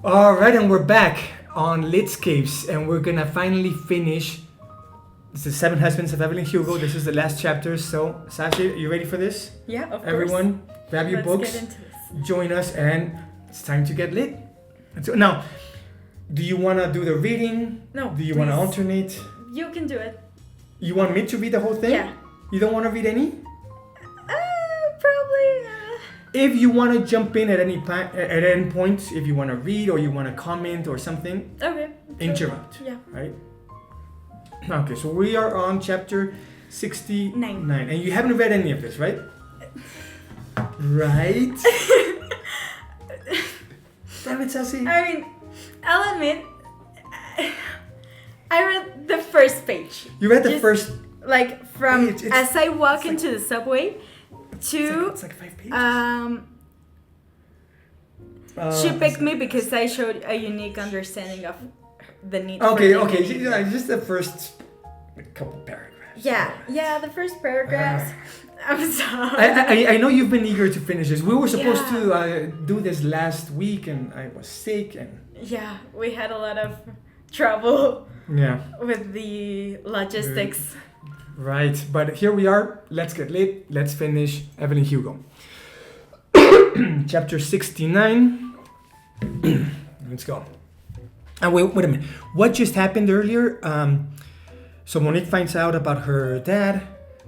All right, and we're back on Litscapes, and we're gonna finally finish the Seven Husbands of Evelyn Hugo. This is the last chapter. So, Sashi, you ready for this? Yeah, of course. Everyone, grab your books, Get into this. join us, and it's time to get lit. So, now, do you wanna do the reading? No. Do you wanna alternate? You can do it. You want me to read the whole thing? Yeah. You don't wanna read any? Probably. If you want to jump in at any point, if you want to read or you want to comment or something, Okay. interrupt. Yeah. Right? Okay, so we are on chapter 69. And you haven't read any of this, right? Right? Damn it, Sassy. I mean, I'll admit, I read the first page. You read the first... Like, from page. as I walk into the subway to... It's like 5 pages. She picked me because I showed a unique understanding of the need Okay, for okay. dignity. Just the first couple paragraphs. Yeah, the first paragraphs. I'm sorry. I know you've been eager to finish this. We were supposed to do this last week, and I was sick, and yeah, we had a lot of trouble yeah with the logistics. Right, but here we are. Let's get lit. Let's finish Evelyn Hugo. Chapter 69. Let's go. Wait a minute. What just happened earlier? So Monique finds out about her dad.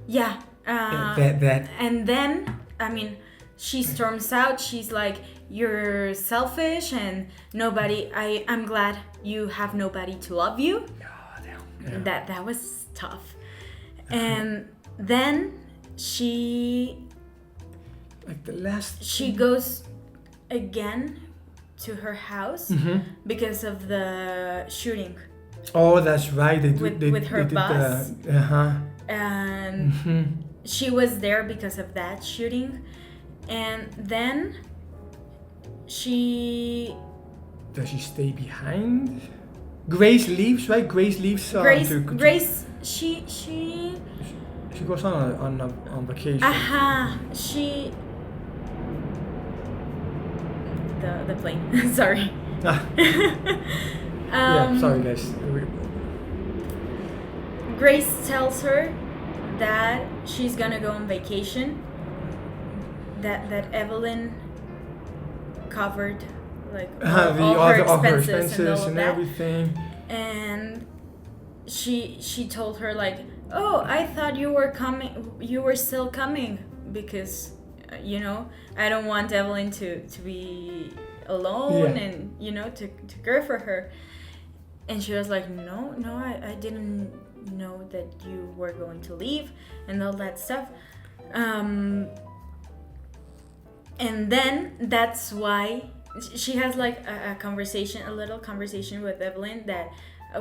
Yeah. And then, I mean, she storms out. She's like, "You're selfish and nobody. I'm glad you have nobody to love you." Oh, damn. Yeah. That was tough. And then she goes again to her house because of the shooting. Oh, that's right. With her boss. And Mm-hmm. she was there because of that shooting. And then Does she stay behind? Grace leaves, right? Grace leaves. Grace, she goes on vacation. She. The plane. Sorry. Yeah, sorry guys. Grace tells her that she's gonna go on vacation. That Evelyn covered like all her expenses and everything. And she told her like, "Oh, I thought you were coming. You were still coming because, I don't want Evelyn to be alone and to care for her." And she was like, "No, I didn't know that you were going to leave and all that stuff." And then that's why she has like a little conversation with Evelyn that,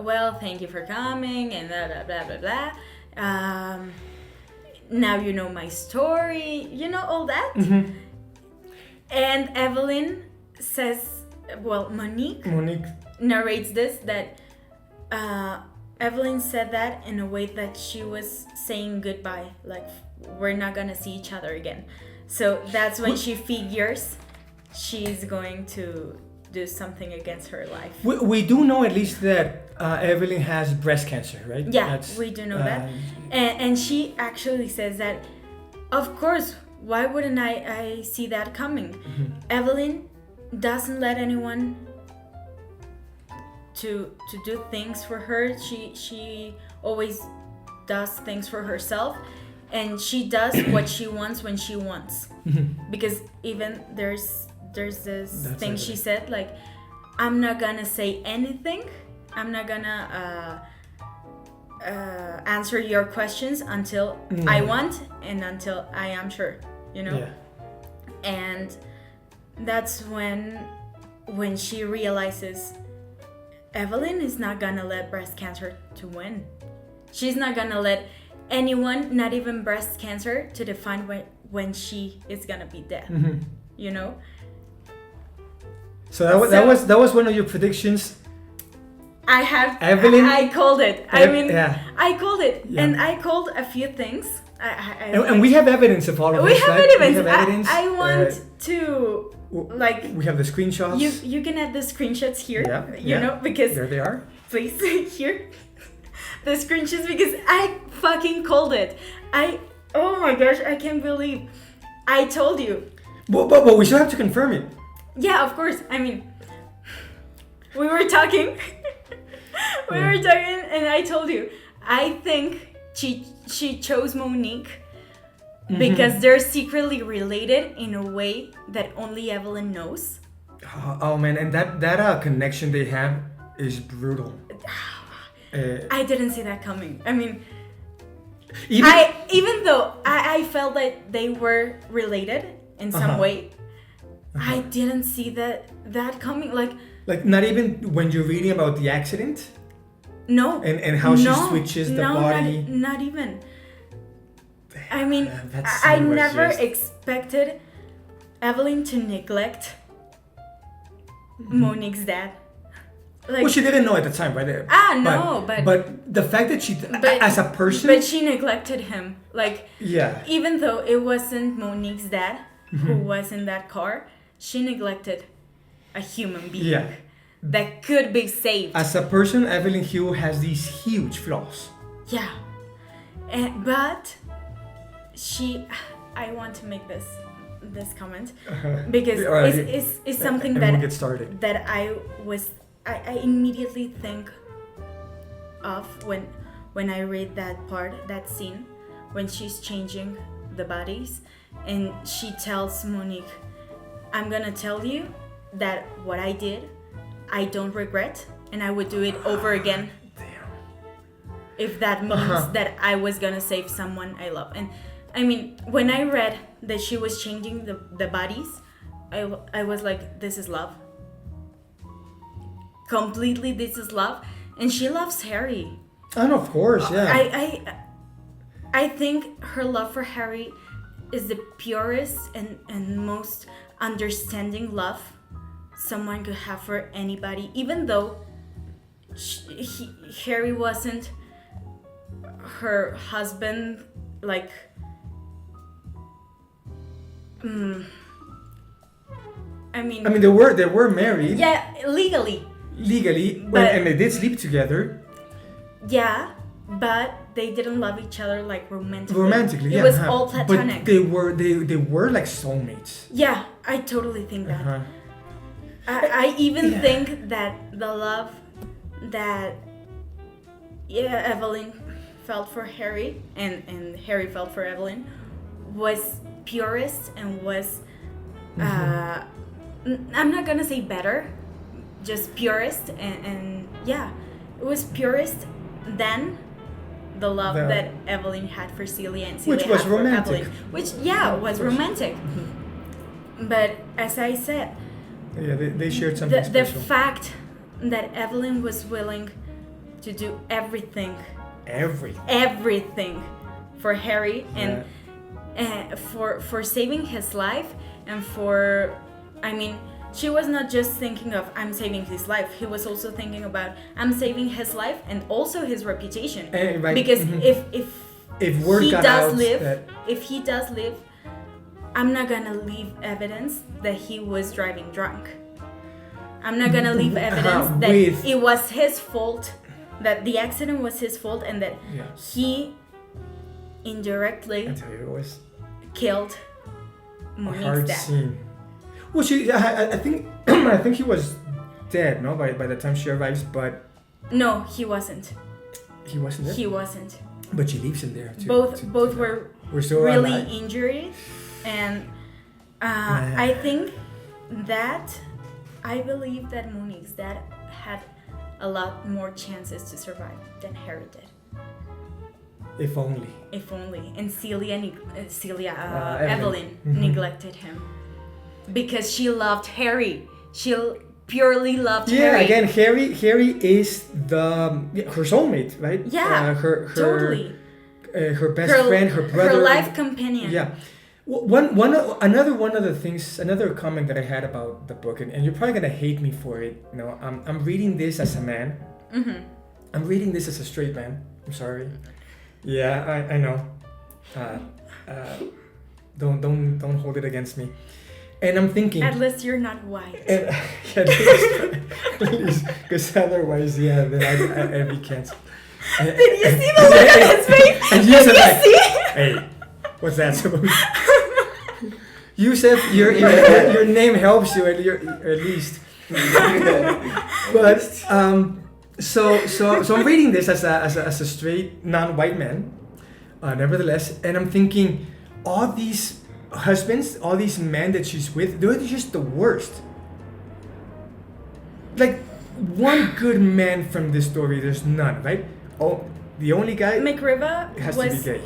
"Well, thank you for coming and blah blah blah blah blah. Now you know my story, all that." Mm-hmm. And Evelyn says, Monique narrates this, that Evelyn said that in a way that she was saying goodbye, like we're not gonna see each other again. So that's when she figures she's going to do something against her life. We do know at least that Evelyn has breast cancer, right? Yeah, we do know that. And she actually says that, of course, why wouldn't I see that coming? Mm-hmm. Evelyn doesn't let anyone to do things for her. She always does things for herself. And she does what she wants when she wants. Mm-hmm. Because even there's this thing she said, like, "I'm not gonna say anything. I'm not gonna answer your questions until I want and until I am sure," Yeah. And that's when she realizes Evelyn is not gonna let breast cancer to win. She's not gonna let anyone, not even breast cancer, to define when she is gonna be dead. Mm-hmm. So that was one of your predictions. I have Evelyn. I called it. I called it, yeah. And I called a few things. And we have evidence of all of this. We have right? evidence. We have evidence. I want to like we have the screenshots. You can add the screenshots here. Yeah, You know, because there they are. please here the screenshots, because I fucking called it. Oh my gosh, I can't believe I told you. But we still have to confirm it. Yeah, of course. I mean, we were talking. And I told you. I think she chose Monique because they're secretly related in a way that only Evelyn knows. Oh man, and that connection they have is brutal. I didn't see that coming. I mean, even though I felt that they were related in some way, I didn't see that coming. Like not even when you're reading about the accident. No. And how she switches the body. Not even. I mean, That I scene was never just- expected Evelyn to neglect Monique's dad. Like, Well, she didn't know at the time, right? No, but the fact that she, as a person, but she neglected him. Like, yeah, even though it wasn't Monique's dad who was in that car, she neglected a human being yeah. that could be saved. As a person, Evelyn Hugo has these huge flaws. Yeah, but I want to make this comment because it's something and we'll get started. that I immediately think of when I read that scene when she's changing the bodies and she tells Monique, I'm gonna tell you that what I did I don't regret and I would do it over again. Damn. If that means that I was gonna save someone I love. And I mean, when I read that she was changing the bodies, I was like, this is love. Completely, this is love. And she loves Harry. And of course, yeah. I think her love for Harry is the purest and most understanding love someone could have for anybody, even though Harry wasn't her husband, like I mean they were married. Yeah, legally, but, and they did sleep together. Yeah, but they didn't love each other like romantically. It was all platonic. But they were like soulmates. Yeah, I totally think that. I even think that the love that Evelyn felt for Harry and Harry felt for Evelyn was purest and was I'm not gonna say better, just purest and yeah, it was purest than the love that Evelyn had for Celia and Celia which was had romantic. for Evelyn, which was romantic. But as I said, yeah, they shared something the special. fact that Evelyn was willing to do everything for Harry and for saving his life and for, I mean, she was not just thinking of I'm saving his life. He was also thinking about I'm saving his life and also his reputation. Right. Because if word he got does out live, that- if he does live, I'm not gonna leave evidence that he was driving drunk. I'm not gonna leave evidence that it was his fault, that the accident was his fault, and that he indirectly killed Monique's dad. Scene. Well, I think he was dead, no, by the time she arrives, but no, he wasn't. He wasn't dead? He wasn't. But she leaves him there too. Both were still really alive. injured, and I think that I believe that Monique's dad had a lot more chances to survive than Harry did. If only. And Evelyn neglected him because she loved Harry. She purely loved Harry. Yeah, again, Harry is her soulmate, right? Yeah, totally. Her best friend, her brother, her life companion. Yeah. Another comment that I had about the book, and you're probably gonna hate me for it. You know, I'm reading this as a man. I'm reading this as a straight man. I'm sorry. Yeah, I know. Don't hold it against me. And I'm thinking. At least you're not white. And, at least, because otherwise, then I'd be canceled. Did you see the look on his face? And Did you see? Hey, what's that supposed? Yusef, your name helps you at least. But so I'm reading this as a straight non-white man, nevertheless, and I'm thinking all these husbands, all these men that she's with, they're just the worst. Like one good man from this story, there's none, right? Oh, the only guy McRiva has to be gay.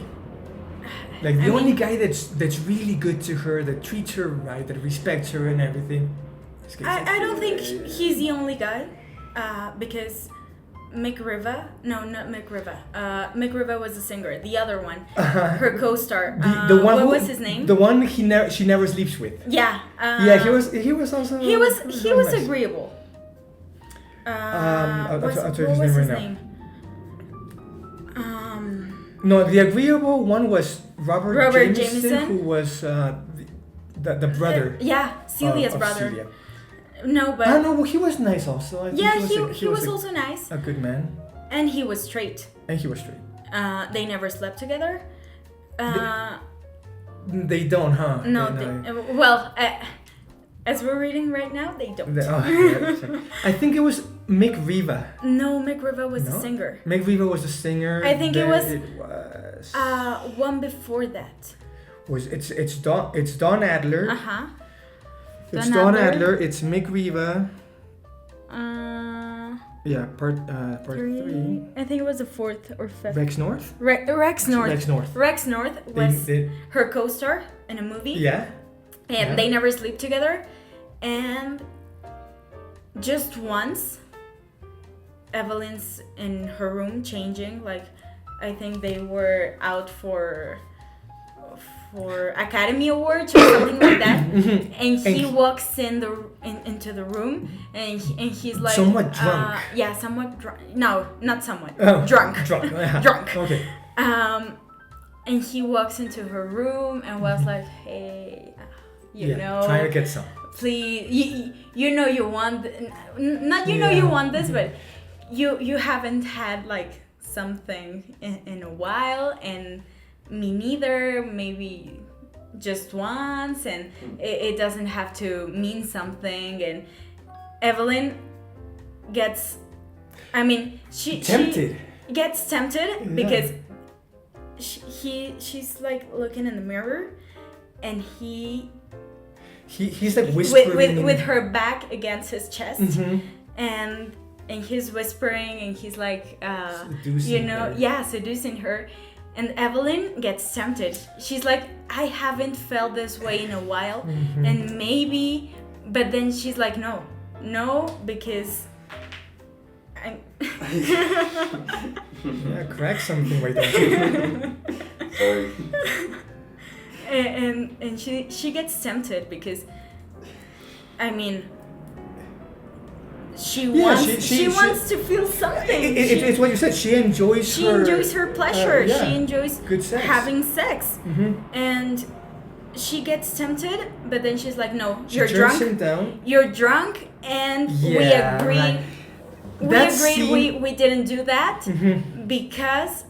Like the only guy that's really good to her, that treats her right, that respects her and everything. I don't think he's the only guy, because McRiva, no, not McRiva. McRiva was the singer. The other one, her co-star. The one what was his name? The one she never sleeps with. Yeah. He was also. He was nice. agreeable. I'll tell you what his was name his right name? No, the agreeable one was Robert Jameson, who was the brother. Celia's brother. Celia. No, but no, he was nice also. he was also nice. A good man. And he was straight. They never slept together. They don't, huh? Well, as we're reading right now, they don't. I think it was McRiva. No, McRiva was the singer. McRiva was the singer. I think it was one before that. It's Don Adler. It's Don Adler. It's McRiva. Part 3. I think it was the 4th or 5th. Rex North. Rex North. Rex North was her co-star in a movie. Yeah. And they never sleep together. And just once, Evelyn's in her room changing. Like, I think they were out for Academy Awards or something like that. And he walks into the room and he's like somewhat drunk. Somewhat drunk. No, not somewhat. Oh, drunk. Drunk. Okay. And he walks into her room and was like, "Hey, you know, trying to get some. Please, you know you want you want this, but you haven't had like something in a while, and me neither. Maybe just once, and it doesn't have to mean something." And Evelyn gets, she gets tempted because she's like looking in the mirror, and he's like whispering with her back against his chest, and he's whispering, and he's like seducing her. And Evelyn gets tempted. She's like, I haven't felt this way in a while, and maybe, but then she's like, no, because I'm crack something right there. Sorry. And she gets tempted because, she wants to feel something. It's what you said. She enjoys her pleasure. She enjoys good sex. Having sex. And she gets tempted, but then she's like, no, you're drunk. Him down. You're drunk, and we agreed. Right. We didn't do that because,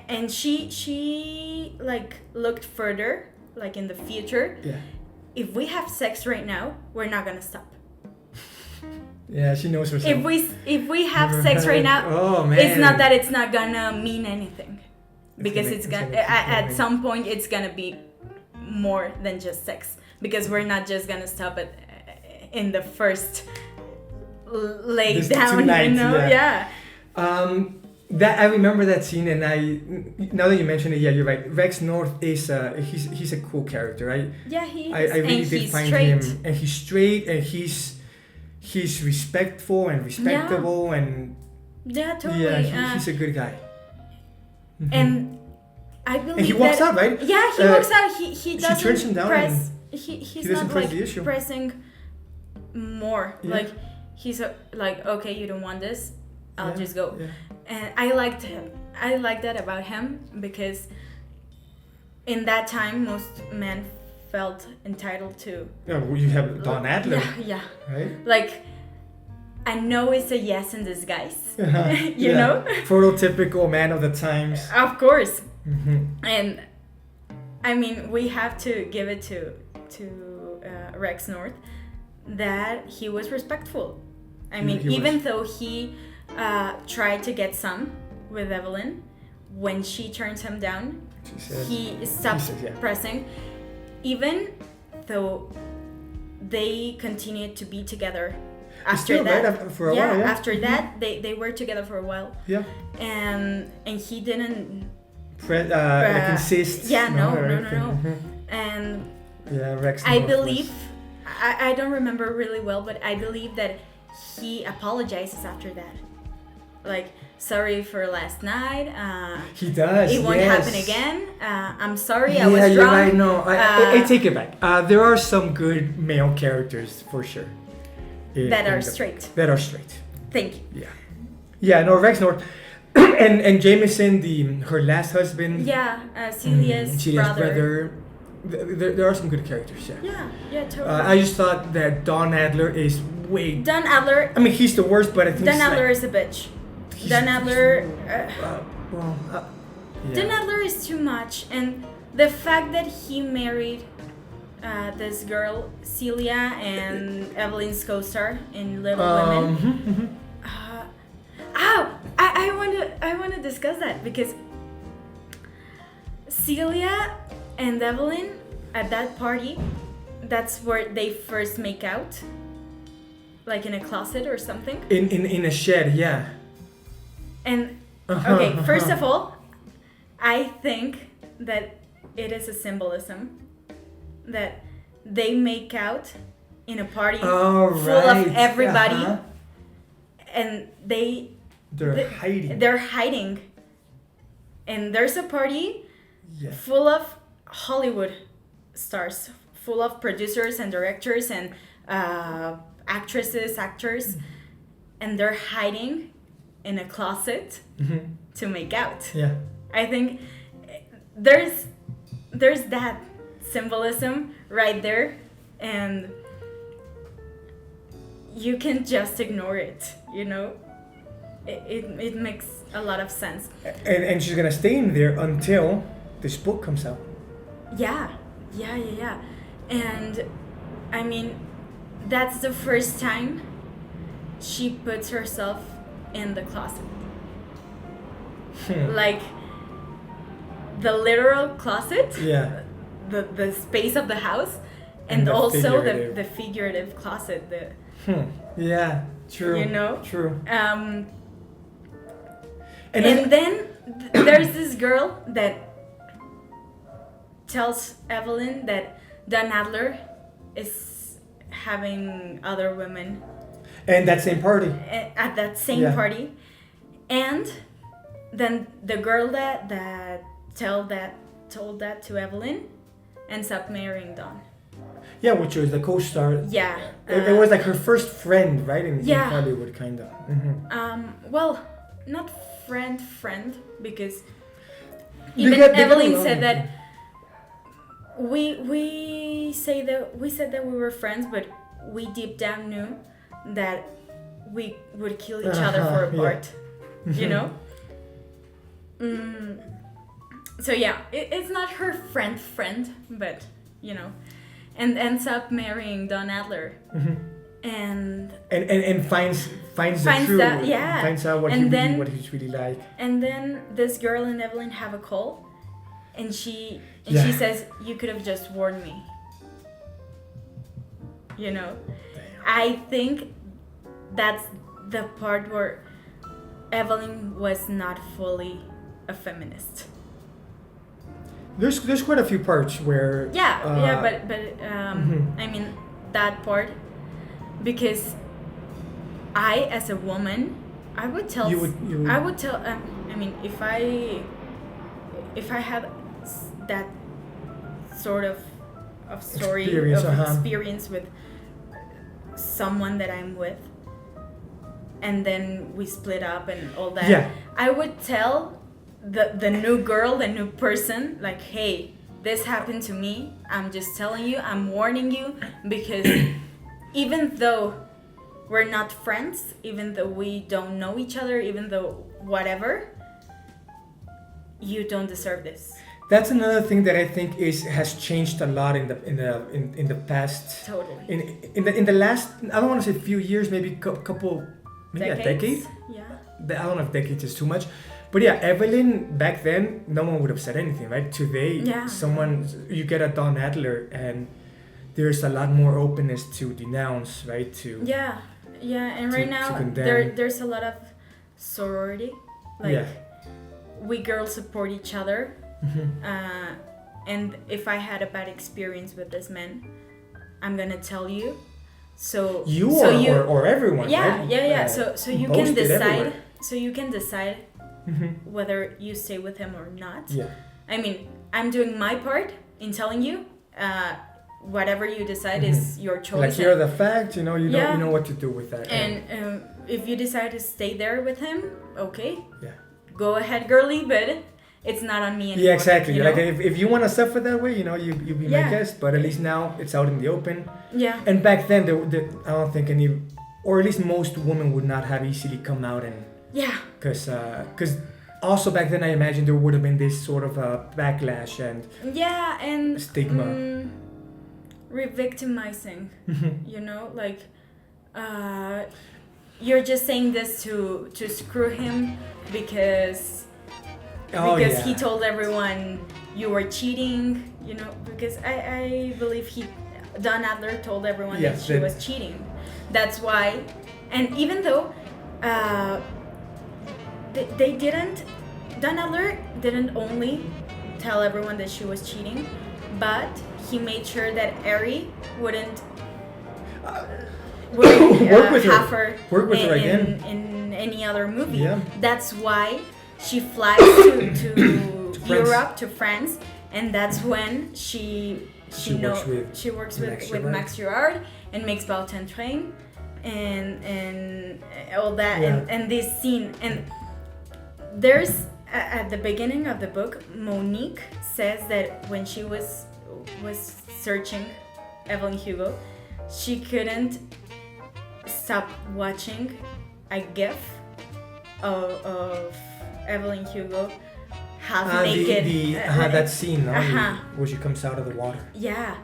and she like looked further, like in the future. Yeah. If we have sex right now, we're not gonna stop. Yeah, she knows herself. If we have sex right now, it's not that it's not gonna mean anything, because it's gonna at some point it's gonna be more than just sex, because we're not just gonna stop it in the first lay down, tonight, you know? Yeah. That I remember that scene, and now that you mention it, you're right. Rex North is he's a cool character, right? Yeah, he is. I really did find him, and he's straight, and he's respectful and respectable, and totally. Yeah, he's a good guy. And I believe and he walks out, right? Yeah, he walks out. He doesn't she turns him down press. He's doesn't not press like the issue. pressing more. Yeah. Like he's like, okay, you don't want this, I'll just go. Yeah. And I liked him. I like that about him, because in that time most men felt entitled to. Yeah, well, you have Don Adler, Yeah. right? Like, I know it's a yes in disguise. You Yeah. know? Prototypical man of the times. Of course. Mm-hmm. And I mean, we have to give it to Rex North that he was respectful. I mean, He even was. though he tried to get some with Evelyn, when she turns him down, She said, he stops says, yeah. pressing. Even though they continued to be together after Still, that. right? For a while, yeah. After that, they were together for a while. Yeah. And he didn't. Like insist. Yeah, no. Mhm. And Yeah, Rex. I North believe, was- I don't remember really well, but I believe that he apologizes after that. Like, sorry for last night. He does. It won't yes. happen again. I'm sorry, I Yeah, was you're drunk. right. No, I take it back. There are some good male characters for sure. That are straight. That are straight. Thank you. Yeah. Yeah. No, Rex North, and Jameson, her last husband. Yeah, Celia's brother. There are some good characters. Yeah. Yeah, totally. I just thought that Don Adler is way. Don Adler. I mean, he's the worst, but I think Don he's Adler like, is a bitch. he's- Don Adler. Yeah. Don Adler is too much, and the fact that he married this girl Celia and Evelyn's co-star in Little Women. I want to discuss that because Celia and Evelyn at that party, that's where they first make out, like in a closet or something. In a shed, yeah. And okay, first of all, I think that it is a symbolism that they make out in a party full of everybody, and they're hiding. They're hiding, and there's a party Yeah. full of Hollywood stars, full of producers and directors and actresses, actors, and they're hiding in a closet to make out. Yeah. I think there's that symbolism right there, and you can just ignore it, you know? It makes a lot of sense. And she's gonna stay in there until this book comes out. Yeah. And I mean, that's the first time she puts herself in the closet. Like the literal closet, Yeah. the space of the house, And and the also figurative. the figurative closet. Yeah. True. You know? True. And then there's this girl that tells Evelyn that Don Adler is having other women And that same party. at that same party, and then the girl that told that to Evelyn ends up marrying Don. Yeah, which was the co-star. Yeah. It was like her first friend, right? In Hollywood, kind of. Well, not friend, because even Evelyn said that we said that we were friends, but we deep down knew that we would kill each other for a part, you know. So yeah, it's not her friend, but you know, and ends up marrying Don Adler, and finds the truth. that, yeah. Finds out what he's really like. And then this girl and Evelyn have a call, and she says, "You could have just warned me." You know, I think that's the part where Evelyn was not fully a feminist. There's quite a few parts where but I mean that part, because I, as a woman, I would tell I would tell I mean if I had that sort of story experience with someone that I'm with, and then we split up and all that, I would tell the new girl, the new person, like, hey, this happened to me. I'm just telling you, I'm warning you, because even though we're not friends, even though we don't know each other, even though whatever, you don't deserve this. That's another thing that I think has changed a lot in the past. Totally. In the last, I don't want to say few years, maybe couple, maybe Decades? a decade. Yeah. I don't know if decades is too much, but yeah, Evelyn back then, no one would have said anything, right? Today, you get a Don Adler, and there's a lot more openness to denounce, right? Yeah, and right now there's a lot of sorority, like we girls support each other. And if I had a bad experience with this man, I'm gonna tell you. So or everyone. Yeah, right? So you can decide. Everywhere. So you can decide whether you stay with him or not. Yeah. I mean, I'm doing my part in telling you. Whatever you decide is your choice. Like, here are the facts. You know what to do with that. And if you decide to stay there with him, okay. Yeah. Go ahead, girly, but it's not on me anymore. Yeah, exactly. You like know? if you want to suffer that way, you be my guest. But at least now it's out in the open. Yeah. And back then, I don't think any, or at least most women would not have easily come out and. Yeah. Because also back then I imagine there would have been this sort of a backlash and. Yeah, and. Stigma. Re-victimizing. Like, you're just saying this to screw him because he told everyone you were cheating, because I believe Don Adler told everyone that she was cheating. That's why, and even though they didn't, Don Adler didn't only tell everyone that she was cheating, but he made sure that Ari wouldn't work with her again in any other movie. Yeah. That's why she flies to Europe, to France, and that's when she works with Max Gerard and makes Baltan Train and all that and this scene. And there's at the beginning of the book, Monique says that when she was searching Evelyn Hugo, she couldn't stop watching a gif of Evelyn Hugo half naked. That scene where she comes out of the water. Yeah.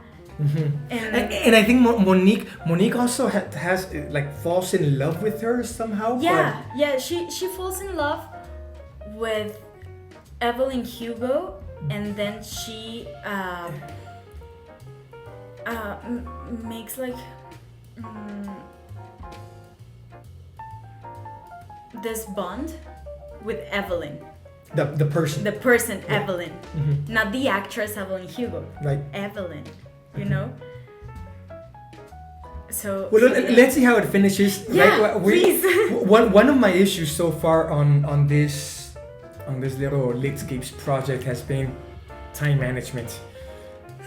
And I think Monique also has like falls in love with her somehow. Yeah, she falls in love with Evelyn Hugo, and then she makes like this bond with Evelyn. The person. The person, Evelyn. Not the actress Evelyn Hugo. Right. Evelyn, So. Well, let's see how it finishes. Yeah, please. One of my issues so far on this little Litscapes project has been time management.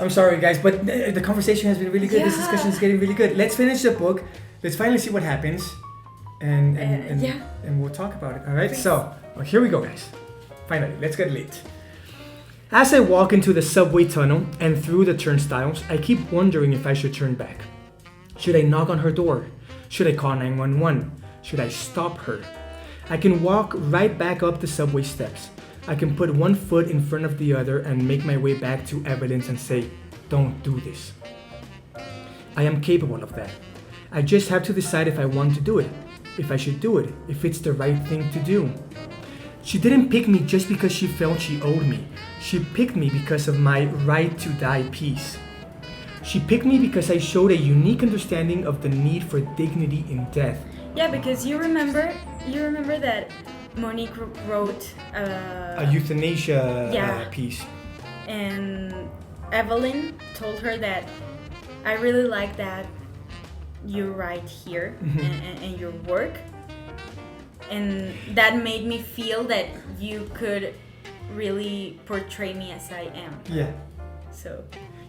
I'm sorry, guys, but the conversation has been really good. Yeah. This discussion is getting really good. Let's finish the book. Let's finally see what happens, and we'll talk about it. All right. Please. So here we go, guys. Finally, let's get lit. As I walk into the subway tunnel and through the turnstiles, I keep wondering if I should turn back. Should I knock on her door? Should I call 911? Should I stop her? I can walk right back up the subway steps. I can put one foot in front of the other and make my way back to Evelyn's and say, "Don't do this." I am capable of that. I just have to decide if I want to do it, if I should do it, if it's the right thing to do. She didn't pick me just because she felt she owed me. She picked me because of my right to die piece. She picked me because I showed a unique understanding of the need for dignity in death. Yeah, because you remember that Monique wrote a euthanasia piece. And Evelyn told her that I really like that you write here and your work. And that made me feel that you could really portray me as I am. Yeah. So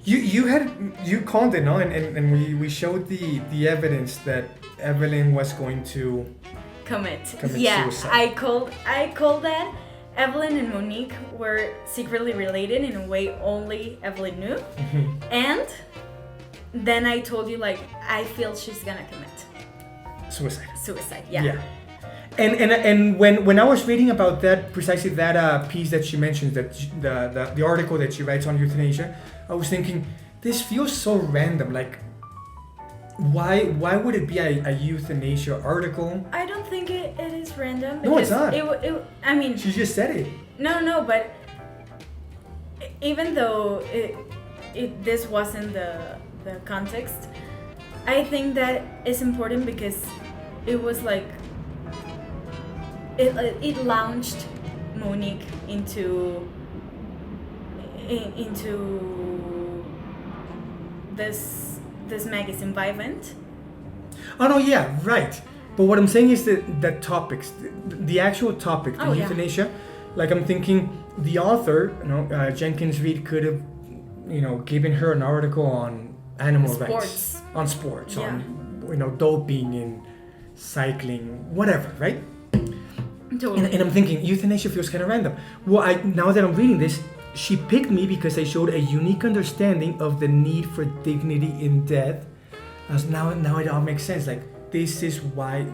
you called it, no? And we showed the evidence that Evelyn was going to commit yeah, suicide. I called that Evelyn and Monique were secretly related in a way only Evelyn knew. And then I told you, like, I feel she's gonna commit suicide. Yeah. And when I was reading about that, precisely that piece that she mentions, that the article that she writes on euthanasia, I was thinking, this feels so random. Like, why would it be a euthanasia article? I don't think it is random. No, it's not. I mean, she just said it. No, but even though this wasn't the context, I think that is important because it was like it launched Monique into this magazine Vivant. Oh no, yeah, right. But what I'm saying is that the topics, the actual topic, the euthanasia, like I'm thinking the author, Jenkins Reid could have, given her an article on animal rights, on sports, on doping and cycling, whatever, right? Totally. And I'm thinking euthanasia feels kind of random. Well, now that I'm reading this, she picked me because I showed a unique understanding of the need for dignity in death. As now it all makes sense. Like, this is why,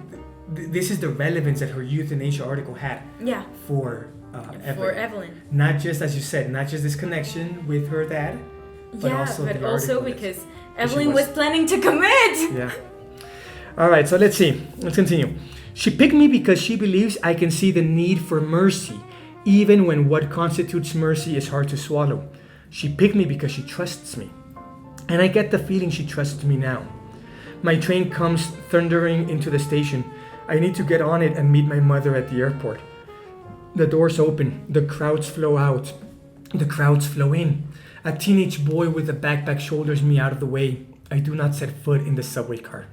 this is the relevance that her euthanasia article had. Yeah. For Evelyn. Not just, as you said, not just this connection with her dad, but also because Evelyn was planning to commit. Yeah. All right. So let's see. Let's continue. She picked me because she believes I can see the need for mercy, even when what constitutes mercy is hard to swallow. She picked me because she trusts me. And I get the feeling she trusts me now. My train comes thundering into the station. I need to get on it and meet my mother at the airport. The doors open. The crowds flow out. The crowds flow in. A teenage boy with a backpack shoulders me out of the way. I do not set foot in the subway car.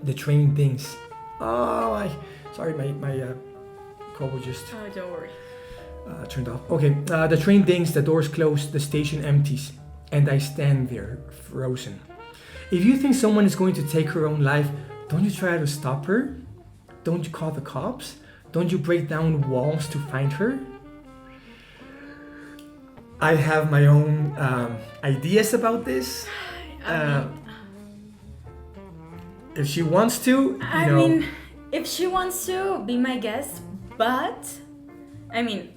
The train dings. Sorry, my call just... Oh, don't worry. Turned off. Okay, the train dings, the doors close, the station empties, and I stand there, frozen. If you think someone is going to take her own life, don't you try to stop her? Don't you call the cops? Don't you break down walls to find her? I have my own ideas about this. If she wants to, I mean, if she wants to, be my guest. But, I mean,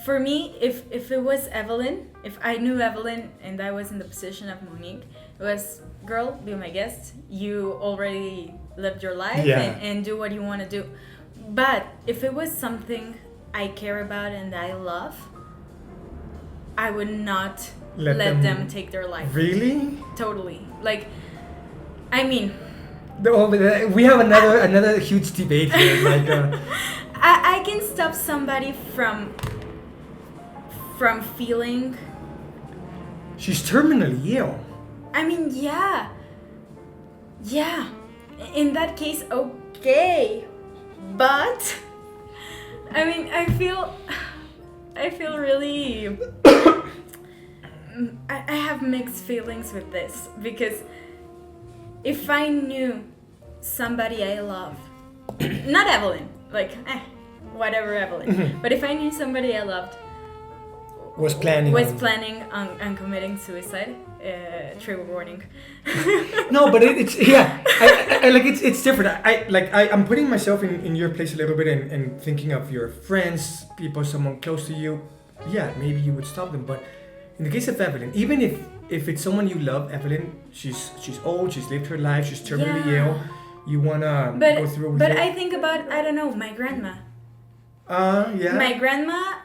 for me, if it was Evelyn, if I knew Evelyn and I was in the position of Monique, it was, girl, be my guest. You already lived your life and do what you want to do. But if it was something I care about and I love, I would not let them take their life. Really? Totally. Like, I mean... We have another huge debate here. Like, I can stop somebody from feeling... She's terminally ill. I mean, yeah. In that case, okay. But, I mean, I feel really... I have mixed feelings with this because if I knew somebody I love, not Evelyn, like, whatever Evelyn, but if I knew somebody I loved was planning on committing suicide, trigger warning. No, but it's I like it's different. I'm putting myself in your place a little bit and thinking of your friends, people, someone close to you. Yeah, maybe you would stop them, but in the case of Evelyn, even if it's someone you love, Evelyn, she's old, she's lived her life, she's terminally ill. You wanna go through with it. But I think about, I don't know, my grandma. Yeah. My grandma,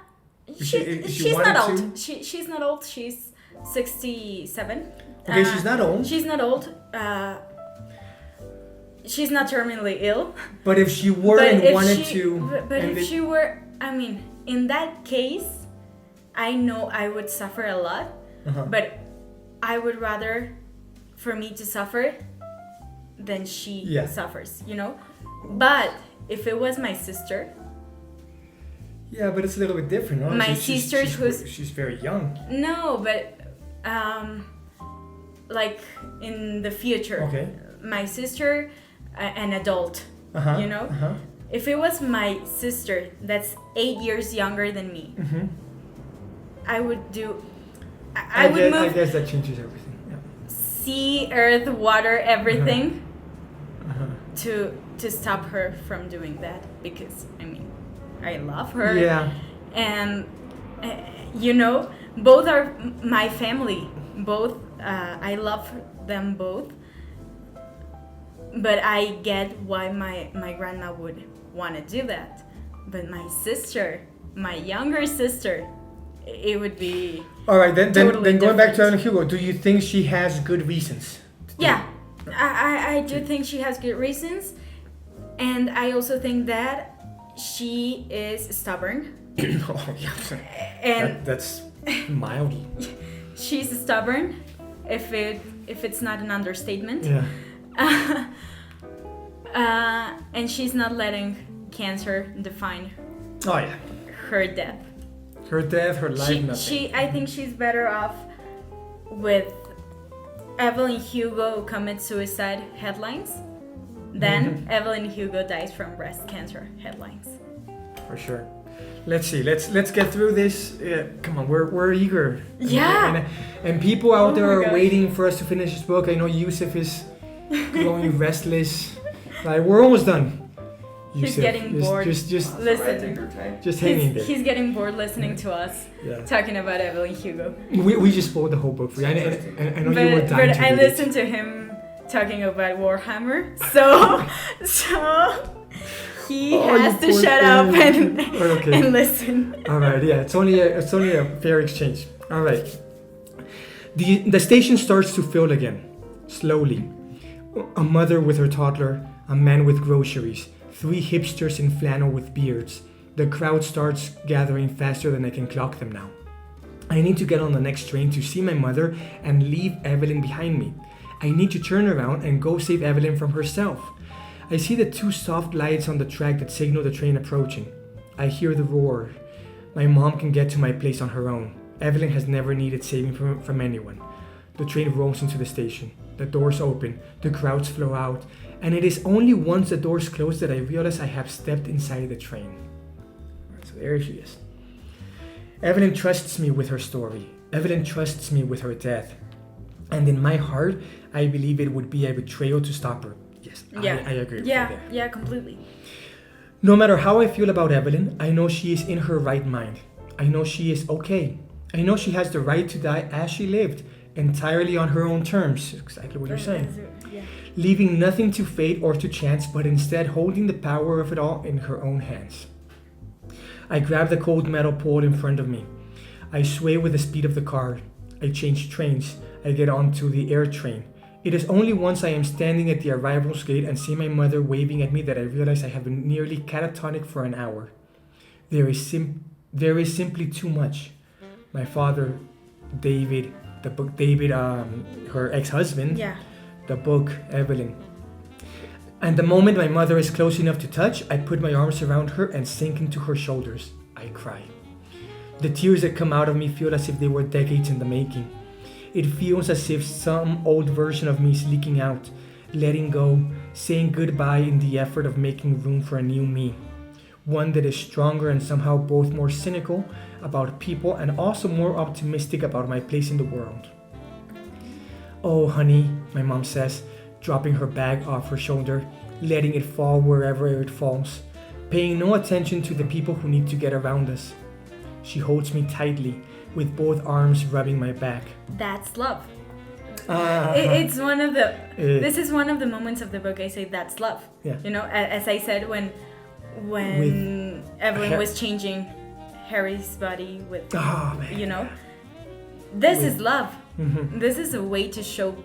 she's not old. To? She's not old. She's 67. Okay, she's not old. She's not old. She's not terminally ill. But if she were if she were, I mean, in that case, I know I would suffer a lot. But I would rather for me to suffer than she suffers, But if it was my sister... Yeah, but it's a little bit different, no? My sister she's very young. No, but like in the future, my sister, an adult, if it was my sister that's 8 years younger than me, I would do. I would move. I guess that changes everything. Yeah. Sea, earth, water, everything to stop her from doing that, because I mean, I love her. Yeah. And both are my family. Both I love them both. But I get why my grandma would want to do that. But my sister, my younger sister, it would be. All right, then going back to different. Evelyn Hugo, do you think she has good reasons? Yeah, I do think she has good reasons, and I also think that she is stubborn. Oh yeah, And that's mild. she's stubborn, if it's not an understatement. Yeah. And she's not letting cancer define Oh yeah. her death. Her death, her life, nothing. I think she's better off with Evelyn Hugo commits suicide headlines than Evelyn Hugo dies from breast cancer headlines. For sure. Let's see. Let's get through this. Come on, we're eager. Yeah. And people out there my are gosh. waiting for us to finish this book. I know Yusuf is growing restless. Like, we're almost done. He's Yusuf, getting bored. Just Listen, just hanging there. he's getting bored listening to us talking about Evelyn Hugo. We just spoiled the whole book for you. I know you were dying But to I read listened to him talking about Warhammer, so he has to shut up and listen. All right, yeah, it's only a fair exchange. All right. The station starts to fill again, slowly. A mother with her toddler, a man with groceries, 3 hipsters in flannel with beards. The crowd starts gathering faster than I can clock them now. I need to get on the next train to see my mother and leave Evelyn behind me. I need to turn around and go save Evelyn from herself. I see the 2 soft lights on the track that signal the train approaching. I hear the roar. My mom can get to my place on her own. Evelyn has never needed saving from anyone. The train rolls into the station. The doors open, the crowds flow out, and it is only once the doors close that I realize I have stepped inside the train. So there she is. Evelyn trusts me with her story. Evelyn trusts me with her death. And in my heart, I believe it would be a betrayal to stop her. Yes, Yeah. I agree with you there. Yeah, completely. No matter how I feel about Evelyn, I know she is in her right mind. I know she is okay. I know she has the right to die as she lived, entirely on her own terms. Exactly what you're saying. Yeah. Leaving nothing to fate or to chance, but instead holding the power of it all in her own hands. I grab the cold metal pole in front of me. I sway with the speed of the car. I change trains. I get onto the air train. It is only once I am standing at the arrivals gate and see my mother waving at me that I realize I have been nearly catatonic for an hour. There is simply too much. My father, David, the book David, her ex-husband, the book Evelyn. And the moment my mother is close enough to touch, I put my arms around her and sink into her shoulders. I cry. The tears that come out of me feel as if they were decades in the making. It feels as if some old version of me is leaking out, letting go, saying goodbye in the effort of making room for a new me. One that is stronger and somehow both more cynical about people and also more optimistic about my place in the world. Oh, honey, my mom says, dropping her bag off her shoulder, letting it fall wherever it falls, paying no attention to the people who need to get around us. She holds me tightly, with both arms rubbing my back. That's love. It's one of the. This is one of the moments of the book I say that's love. Yeah. You know, as I said when Evelyn was changing Harry's body with, you know, this is love. Mm-hmm. This is a way to show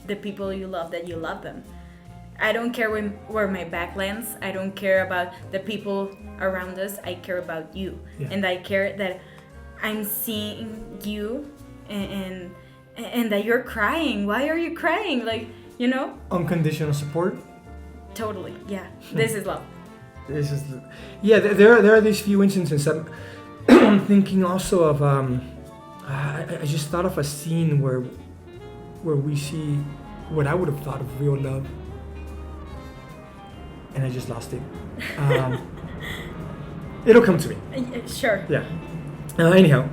the people you love that you love them. I don't care where my back lands. I don't care about the people around us. I care about you, and I care that I'm seeing you and that you're crying. Why are you crying? Like, you know? Unconditional support. Totally. Yeah. This is love. This is, there are these few instances. I'm thinking also of I just thought of a scene where we see what I would have thought of real love. and I just lost it. It'll come to me. Sure. Yeah. Anyhow,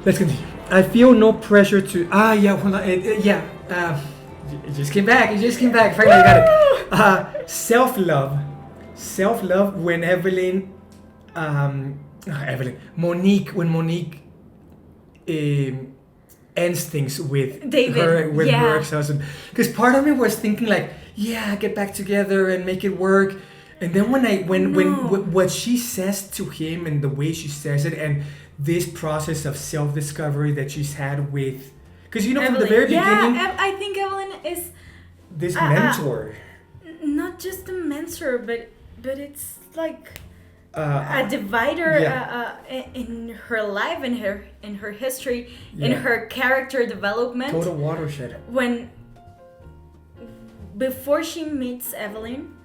let's continue. I feel no pressure to. Hold on. It just came back. It just came back. Finally, I got it. Self-love. Self-love when Monique, when Monique ends things with David, her ex-husband. Because part of me was thinking like, yeah, get back together and make it work. And then when what she says to him and the way she says it and this process of self-discovery that she's had with, because you know Evelyn, from the very beginning, I think Evelyn is this mentor. Not just a mentor, but it's like a divider in her life, in her history, in her character development. Total watershed. Before she meets Evelyn,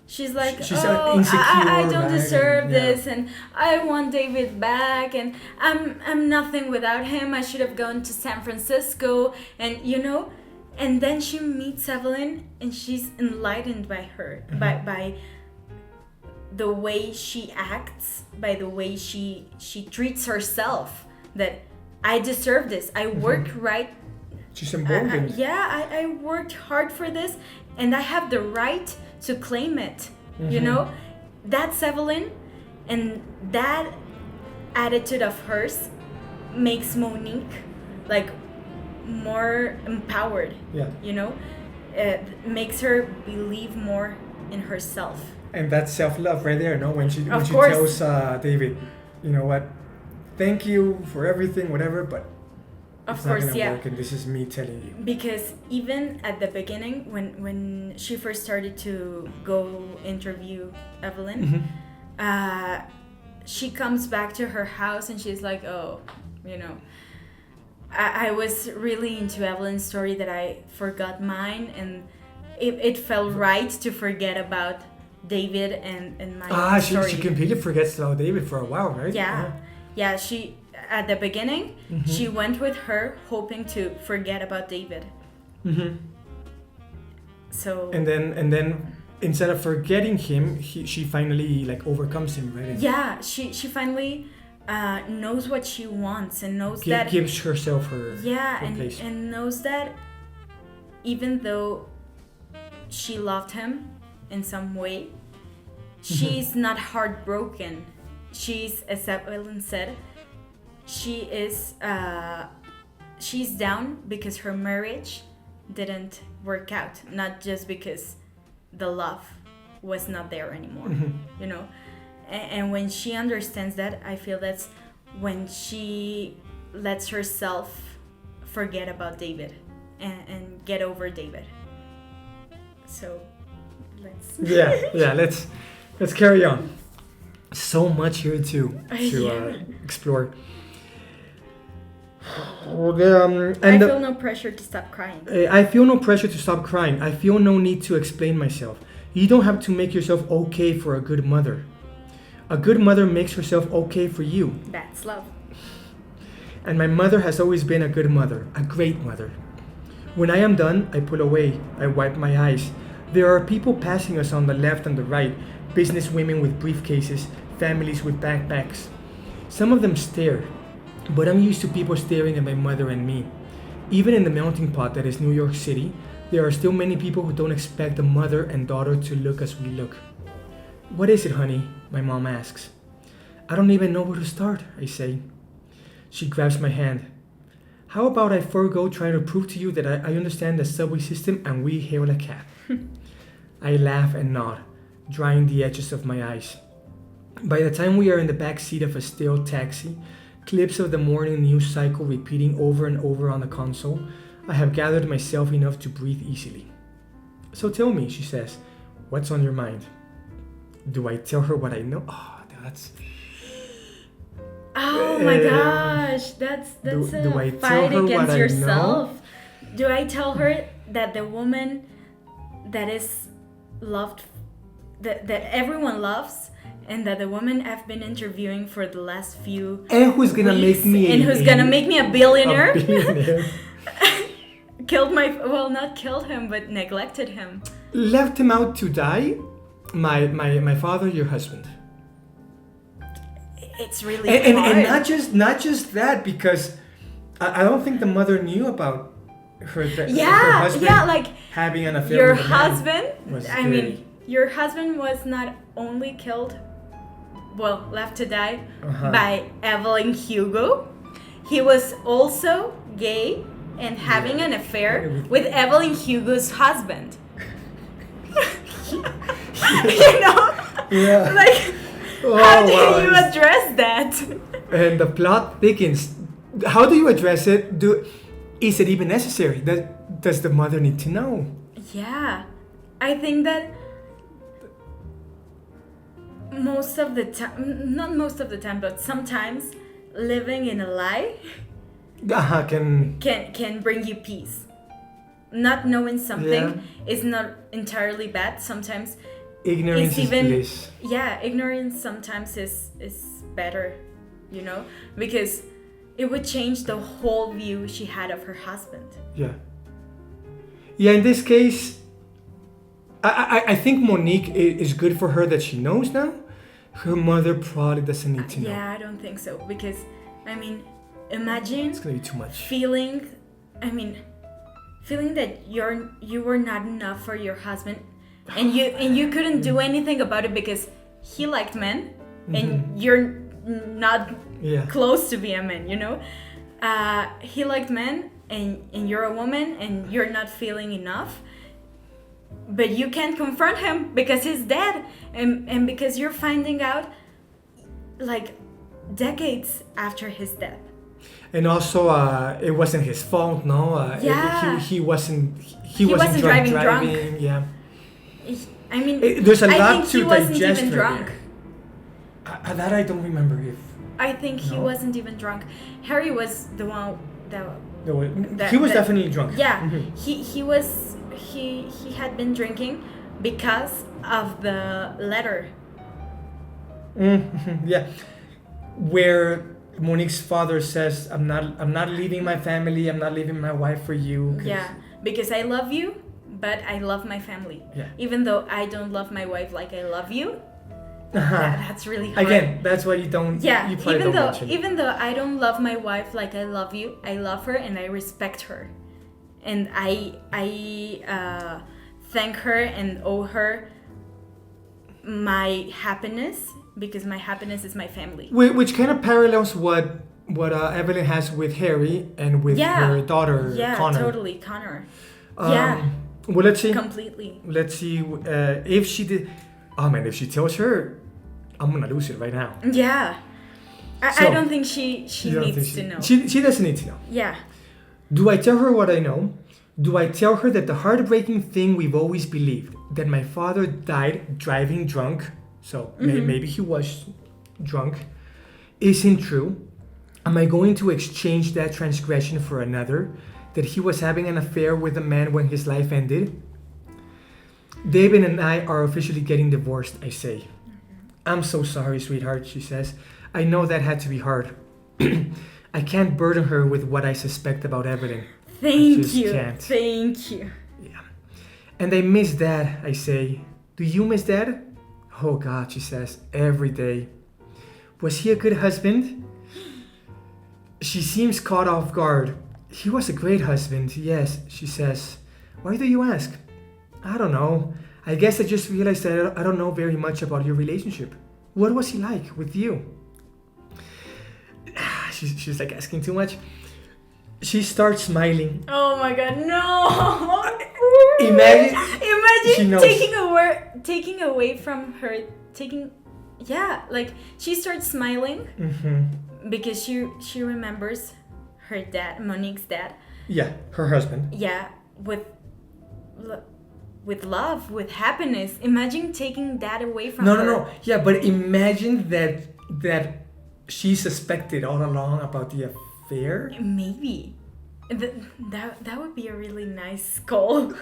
she's like, she's insecure, I don't deserve and, this, and I want David back, and I'm nothing without him. I should have gone to San Francisco, and you know. And then she meets Evelyn, and she's enlightened by her, by the way she acts, by the way she treats herself. That I deserve this. I worked right. She's emboldened. I worked hard for this, and I have the right to claim it. You know, that's Evelyn, and that attitude of hers makes Monique like more empowered. You know, makes her believe more in herself. And that's self-love right there, no? When she tells David, you know what, thank you for everything, whatever, but it's not gonna work, and this is me telling you. Because even at the beginning, when she first started to go interview Evelyn, she comes back to her house and she's like, oh, you know, I was really into Evelyn's story that I forgot mine, and it felt right to forget about David and my story. She completely forgets about David for a while, right? Yeah. She at the beginning, she went with her hoping to forget about David. So. And then instead of forgetting him, she finally like overcomes him, right? Yeah, she finally knows what she wants and knows that gives herself her place. and knows that even though she loved him in some way, she's not heartbroken. She's, as Evelyn said, she's down because her marriage didn't work out, not just because the love was not there anymore. You know. And when she understands that, I feel that's when she lets herself forget about David and get over David. So let's let's carry on. So much here to explore. I feel no pressure to stop crying. I feel no pressure to stop crying. I feel no need to explain myself. You don't have to make yourself okay for a good mother. A good mother makes herself okay for you. That's love. And my mother has always been a good mother, a great mother. When I am done, I pull away. I wipe my eyes. There are people passing us on the left and the right, business women with briefcases, families with backpacks. Some of them stare, but I'm used to people staring at my mother and me. Even in the melting pot that is New York City, there are still many people who don't expect a mother and daughter to look as we look. What is it, honey? My mom asks. I don't even know where to start, I say. She grabs my hand. How about I forego trying to prove to you that I understand the subway system and we hail a cab? I laugh and nod, drying the edges of my eyes. By the time we are in the back seat of a stale taxi, clips of the morning news cycle repeating over and over on the console, I have gathered myself enough to breathe easily. So tell me, she says, what's on your mind? Do I tell her what I know? Oh, that's... Oh my gosh, that's do I fight tell her against what yourself. I know? Do I tell her that the woman that is loved, that everyone loves, and that the woman I've been interviewing for the last few and who's gonna weeks, make me and who's gonna make me a billionaire? not killed him, but neglected him. Left him out to die. My father, your husband. It's really And hard. not just that, because I don't think the mother knew about her husband like having an affair your with a man. husband. Was I mean, your husband was not only killed, left to die by Evelyn Hugo. He was also gay and having an affair with Evelyn Hugo's husband. You know? Yeah. Like, how do you address that? And the plot thickens. How do you address it? Is it even necessary? Does the mother need to know? Yeah. I think that most of the time, not most of the time, but sometimes living in a lie can bring you peace. Not knowing something is not entirely bad. Sometimes ignorance is bliss. Yeah, ignorance sometimes is better, you know, because it would change the whole view she had of her husband. Yeah. Yeah, in this case, I think Monique is good for her that she knows now. Her mother probably doesn't need to know. Yeah, I don't think so, because, I mean, imagine it's gonna be too much. Feeling that you were not enough for your husband, and you couldn't do anything about it because he liked men, and you're not close to be a man, you know. He liked men, and you're a woman, and you're not feeling enough. But you can't confront him because he's dead, and because you're finding out like decades after his death. And also, it wasn't his fault, no. He wasn't driving. Yeah. I mean, there's a lot think to he wasn't digest even drunk. That I don't remember if. I think he wasn't even drunk. Harry was the one he was definitely drunk. Yeah, he had been drinking because of the letter. Yeah, where Monique's father says, I'm not leaving my family, I'm not leaving my wife for you. Yeah, because I love you, but I love my family. Yeah. Even though I don't love my wife like I love you, that's really hard. Again, that's why you don't. Yeah, you probably don't mention it. Even though I don't love my wife like I love you, I love her and I respect her, and I thank her and owe her my happiness, because my happiness is my family. Which kind of parallels what Evelyn has with Harry and with her daughter, Connor. Yeah, totally, Connor. Well, let's see. Completely. Let's see if she did. Oh man, if she tells her, I'm gonna lose it right now. Yeah. I don't think she needs to know. She doesn't need to know. Yeah. Do I tell her what I know? Do I tell her that the heartbreaking thing we've always believed, that my father died driving drunk, so maybe he was drunk, isn't true? Am I going to exchange that transgression for another, that he was having an affair with a man when his life ended? David and I are officially getting divorced, I say. I'm so sorry, sweetheart, she says. I know that had to be hard. I can't burden her with what I suspect about Evelyn. Thank you. Yeah. And I miss Dad, I say. Do you miss Dad? Oh God, she says, every day. Was he a good husband? She seems caught off guard. He was a great husband, yes, she says. Why do you ask? I don't know. I guess I just realized that I don't know very much about your relationship. What was he like with you? She's like asking too much. She starts smiling. Oh my God, no! Imagine taking away from her, like she starts smiling because she remembers her dad, Monique's dad. Yeah, her husband. Yeah, with love, with happiness. Imagine taking that away from her. No. Yeah, but imagine that she suspected all along about the affair. Maybe. That would be a really nice goal.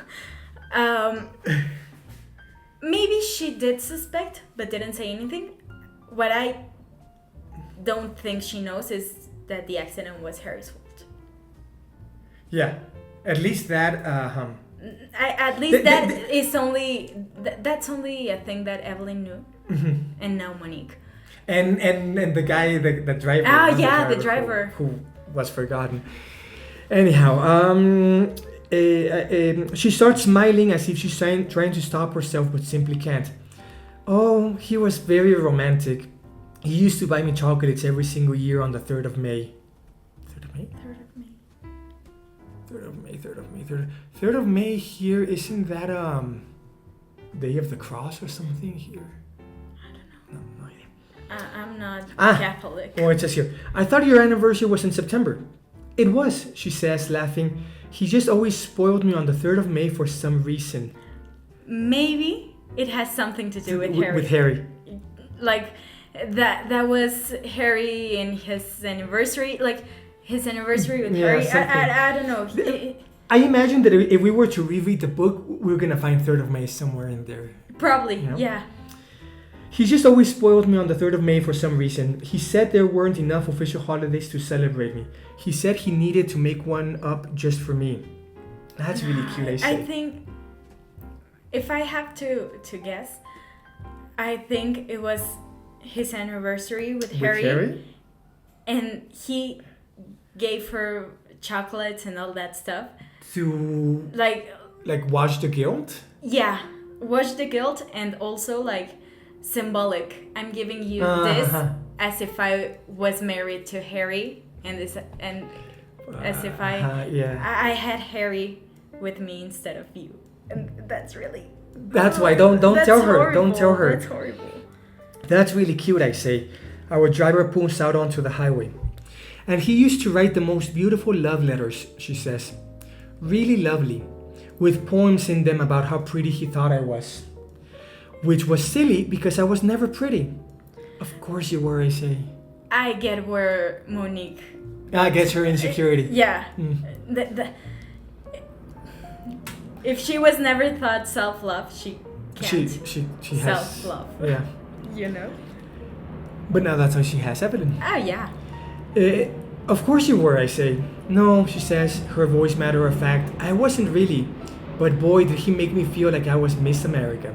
Maybe she did suspect, but didn't say anything. What I don't think she knows is that the accident was Harry's fault. Yeah. At least that. At least that's only a thing that Evelyn knew, and now Monique. And the guy, the driver. Oh yeah, the driver who was forgotten. Anyhow, she starts smiling as if she's trying to stop herself, but simply can't. Oh, he was very romantic. He used to buy me chocolates every single year on the 3rd of May. 3rd of May? 3rd of May here, isn't that Day of the Cross or something here? I don't know. No idea. I'm not Catholic. Oh, it says here. I thought your anniversary was in September. It was, she says, laughing. He just always spoiled me on the 3rd of May for some reason. Maybe it has something to do with Harry. With Harry. Like, that was Harry and his anniversary. Like, his anniversary with Harry. I don't know. I imagine that if we were to reread the book, we were going to find 3rd of May somewhere in there. Probably, you know? Yeah. He just always spoiled me on the 3rd of May for some reason. He said there weren't enough official holidays to celebrate me. He said he needed to make one up just for me. That's really cute, I say. I think, if I have to guess, I think it was his anniversary with Harry. And he gave her chocolates and all that stuff. To... Like wash the guilt? Yeah. Wash the guilt, and also like... symbolic. I'm giving you this as if I was married to Harry, and as if I had Harry with me instead of you, and that's really. That's why don't tell her. Horrible. Don't tell her. That's horrible. That's really cute, I say. Our driver pulls out onto the highway, and he used to write the most beautiful love letters. She says, really lovely, with poems in them about how pretty he thought I was. Which was silly because I was never pretty. Of course you were, I say. I get where Monique gets her insecurity. Yeah. If she was never thought self-love, she can't she has self-love. Yeah. You know? But now that's how she has Evelyn. Oh, yeah. Of course you were, I say. No, she says, her voice matter of fact. I wasn't really. But boy, did he make me feel like I was Miss America.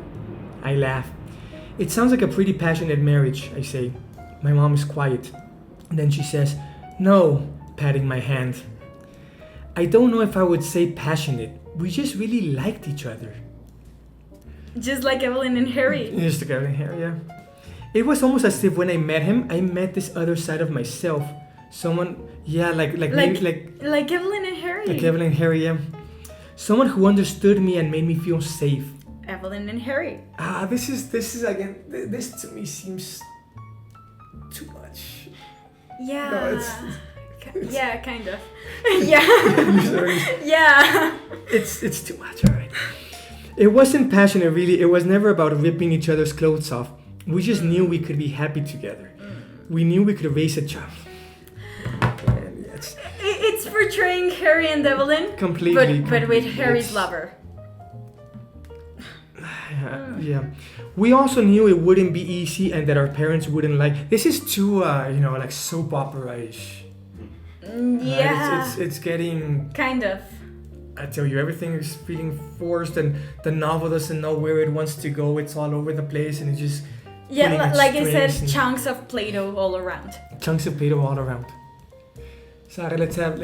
I laugh. It sounds like a pretty passionate marriage, I say. My mom is quiet. Then she says, no, patting my hand. I don't know if I would say passionate. We just really liked each other. Just like Evelyn and Harry. Just like Evelyn and Harry, yeah. It was almost as if when I met him, I met this other side of myself. Someone, yeah, like Evelyn and Harry. Like Evelyn and Harry, yeah. Someone who understood me and made me feel safe. Evelyn and Harry. This is again. This to me seems too much. Yeah. No, yeah, kind of. Yeah. Yeah. It's too much. All right. It wasn't passionate, really. It was never about ripping each other's clothes off. We just knew we could be happy together. We knew we could raise a child. It's portraying Harry and Evelyn. Completely. But with Harry's lover. Yeah. We also knew it wouldn't be easy and that our parents wouldn't like. This is too, like soap opera-ish. Yeah. It's getting. Kind of. I tell you, everything is feeling forced, and the novel doesn't know where it wants to go. It's all over the place, and it just. Yeah, like I said, chunks of Play-Doh all around. Chunks of Play-Doh all around. Sara, let's have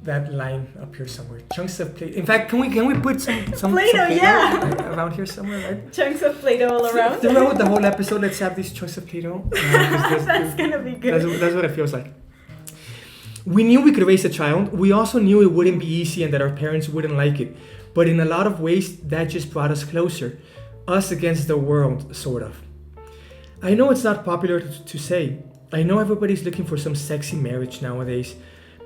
that line up here somewhere. Chunks of Play-Doh. In fact, can we put some Play-Doh, yeah, around here somewhere, right? Chunks of Play-Doh all around. Throughout the whole episode, let's have these chunks of Play-Doh. That's gonna be good. That's what it feels like. We knew we could raise a child. We also knew it wouldn't be easy and that our parents wouldn't like it. But in a lot of ways, that just brought us closer. Us against the world, sort of. I know it's not popular to say. I know everybody's looking for some sexy marriage nowadays.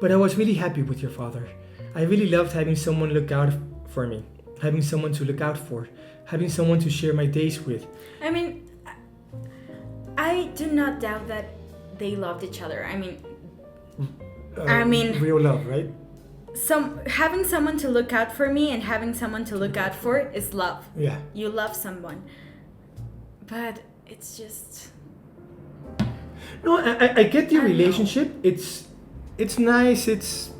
But I was really happy with your father. I really loved having someone look out for me. Having someone to look out for. Having someone to share my days with. I mean, I do not doubt that they loved each other. I mean, real love, right? Having someone to look out for me and having someone to look out for is love. Yeah. You love someone. But it's just... No, I get the relationship. It's nice. It's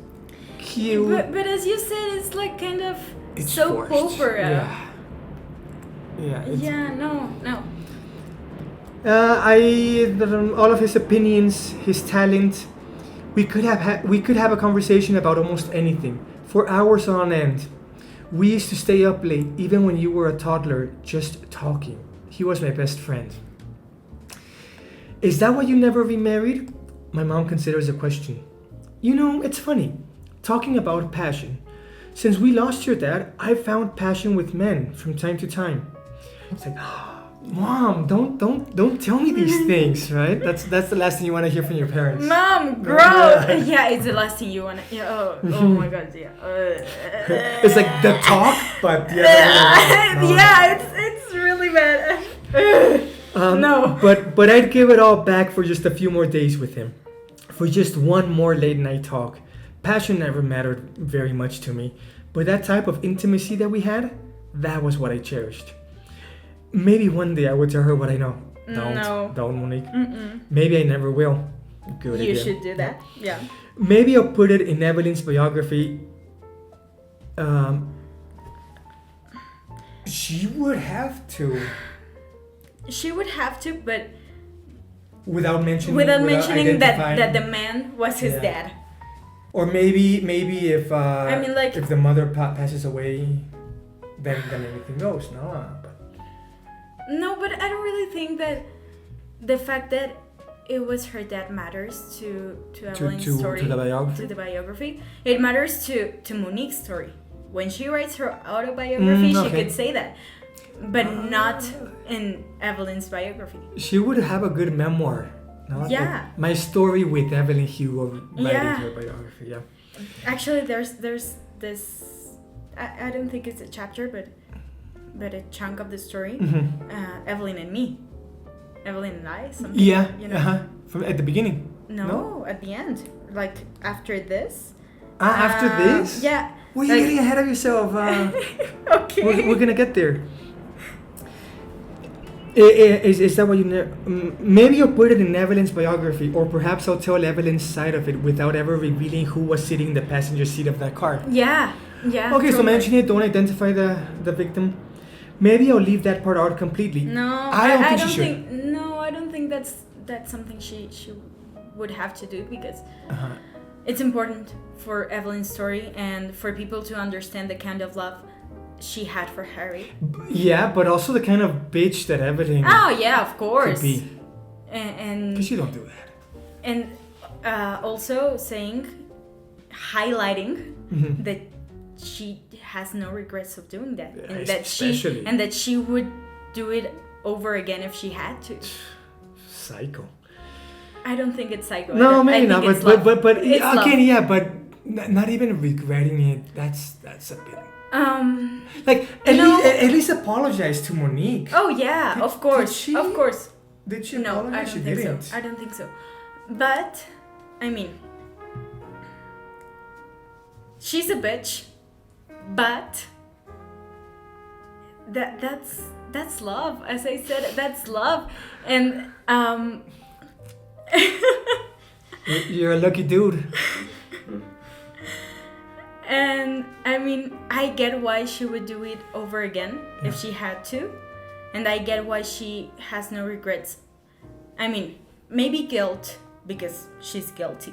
cute. But as you said, it's like kind of It's soap forced. opera. Yeah. Yeah. No. All of his opinions, his talent. We could have a conversation about almost anything for hours on end. We used to stay up late, even when you were a toddler, just talking. He was my best friend. Is that why you never remarried? My mom considers a question. You know, it's funny, talking about passion. Since we lost your dad, I found passion with men from time to time. It's like, Mom, don't tell me these things, right? That's the last thing you want to hear from your parents. Mom, grow. Yeah, it's the last thing you want to. Yeah, oh my God, yeah. It's like the talk, but yeah, it's really bad. No. But I'd give it all back for just a few more days with him. For just one more late night talk. Passion never mattered very much to me. But that type of intimacy that we had, that was what I cherished. Maybe one day I would tell her what I know. Don't, Monique. Mm-mm. Maybe I never will. Good idea. You should do that. Yeah. Maybe I'll put it in Evelyn's biography. She would have to. She would have to, but without mentioning that the man was his dad. Or maybe if if the mother passes away, then everything goes. No, but I don't really think that the fact that it was her dad matters to Evelyn's story, to the biography. It matters to Monique's story. When she writes her autobiography, she could say that, but not in Evelyn's biography. She would have a good memoir. No? Yeah. Like my story with Evelyn Hugo writing her biography. Yeah. Actually, there's this. I don't think it's a chapter, but a chunk of the story. Mm-hmm. Evelyn and me. Evelyn and I. Something. Yeah. You know. From at the beginning. No, at the end. Like after this. After this? Yeah. Well, you're getting ahead of yourself. Okay. We're gonna get there. Is that what you maybe you'll put it in Evelyn's biography, or perhaps I'll tell Evelyn's side of it without ever revealing who was sitting in the passenger seat of that car. Yeah. Okay, totally. So mention it, don't identify the victim. Maybe I'll leave that part out completely. No, I don't think I don't think that's something she would have to do, because it's important for Evelyn's story and for people to understand the kind of love she had for Harry. Yeah, but also the kind of bitch that Evelyn. Oh yeah, of course. Could be. And because you don't do that. And also highlighting that she has no regrets of doing that, and that she would do it over again if she had to. Psycho. I don't think it's psycho. No, maybe not. But it's again, love. Yeah, but not even regretting it. That's a bit. At least apologize to Monique. Oh yeah, of course. Did she No, apologize? I don't think so. I don't think so. But I mean, she's a bitch. But that's love. As I said, that's love. And you're a lucky dude. And I mean, I get why she would do it over again if she had to. And I get why she has no regrets. I mean, maybe guilt, because she's guilty.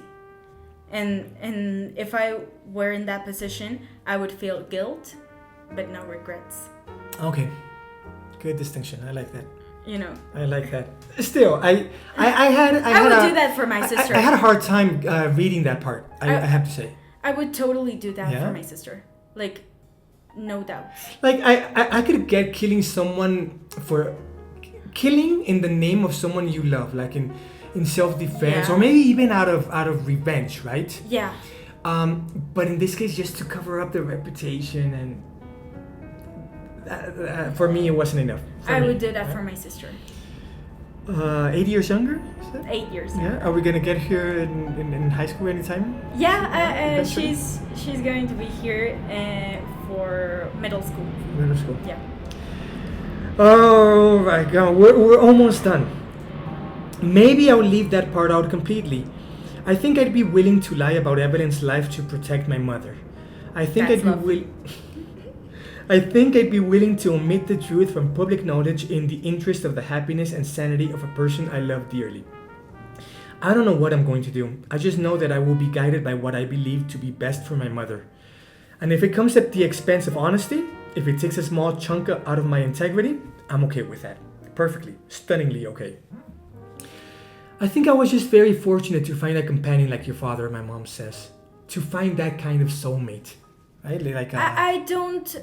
And if I were in that position, I would feel guilt, but no regrets. Okay. Good distinction. I like that. You know. I like that. Still, I would do that for my sister. I had a hard time reading that part. I have to say. I would totally do that for my sister. Like, no doubt. Like, I could get killing someone for killing in the name of someone you love, like in self-defense, or maybe even out of revenge, right? Yeah. But in this case, just to cover up the reputation, and for me, it wasn't enough. I would do that for my sister. 8 years younger? 8 years. Yeah. Are we gonna get here in high school anytime? Yeah. She's going to be here for middle school. Middle school. Yeah. Oh my God, we're almost done. Maybe I'll leave that part out completely. I think I'd be willing to lie about Evelyn's life to protect my mother. I think That's I'd be love. I think I'd be willing to omit the truth from public knowledge in the interest of the happiness and sanity of a person I love dearly. I don't know what I'm going to do. I just know that I will be guided by what I believe to be best for my mother. And if it comes at the expense of honesty, if it takes a small chunk out of my integrity, I'm okay with that. Perfectly, stunningly okay. I think I was just very fortunate to find a companion like your father, my mom says. To find that kind of soulmate. Right? I don't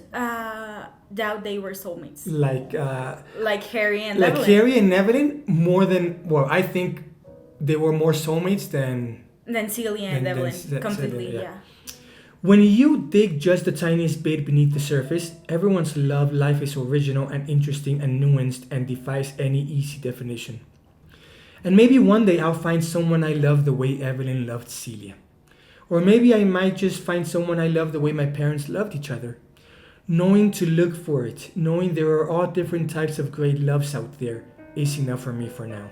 doubt they were soulmates. Like Harry and like Evelyn. Harry and Evelyn, more than, well, I think they were more soulmates than Celia and Evelyn. Completely, Celia, yeah. When you dig just the tiniest bit beneath the surface, everyone's love life is original and interesting and nuanced and defies any easy definition. And maybe one day I'll find someone I love the way Evelyn loved Celia. Or maybe I might just find someone I love the way my parents loved each other. Knowing to look for it, knowing there are all different types of great loves out there, is enough for me for now.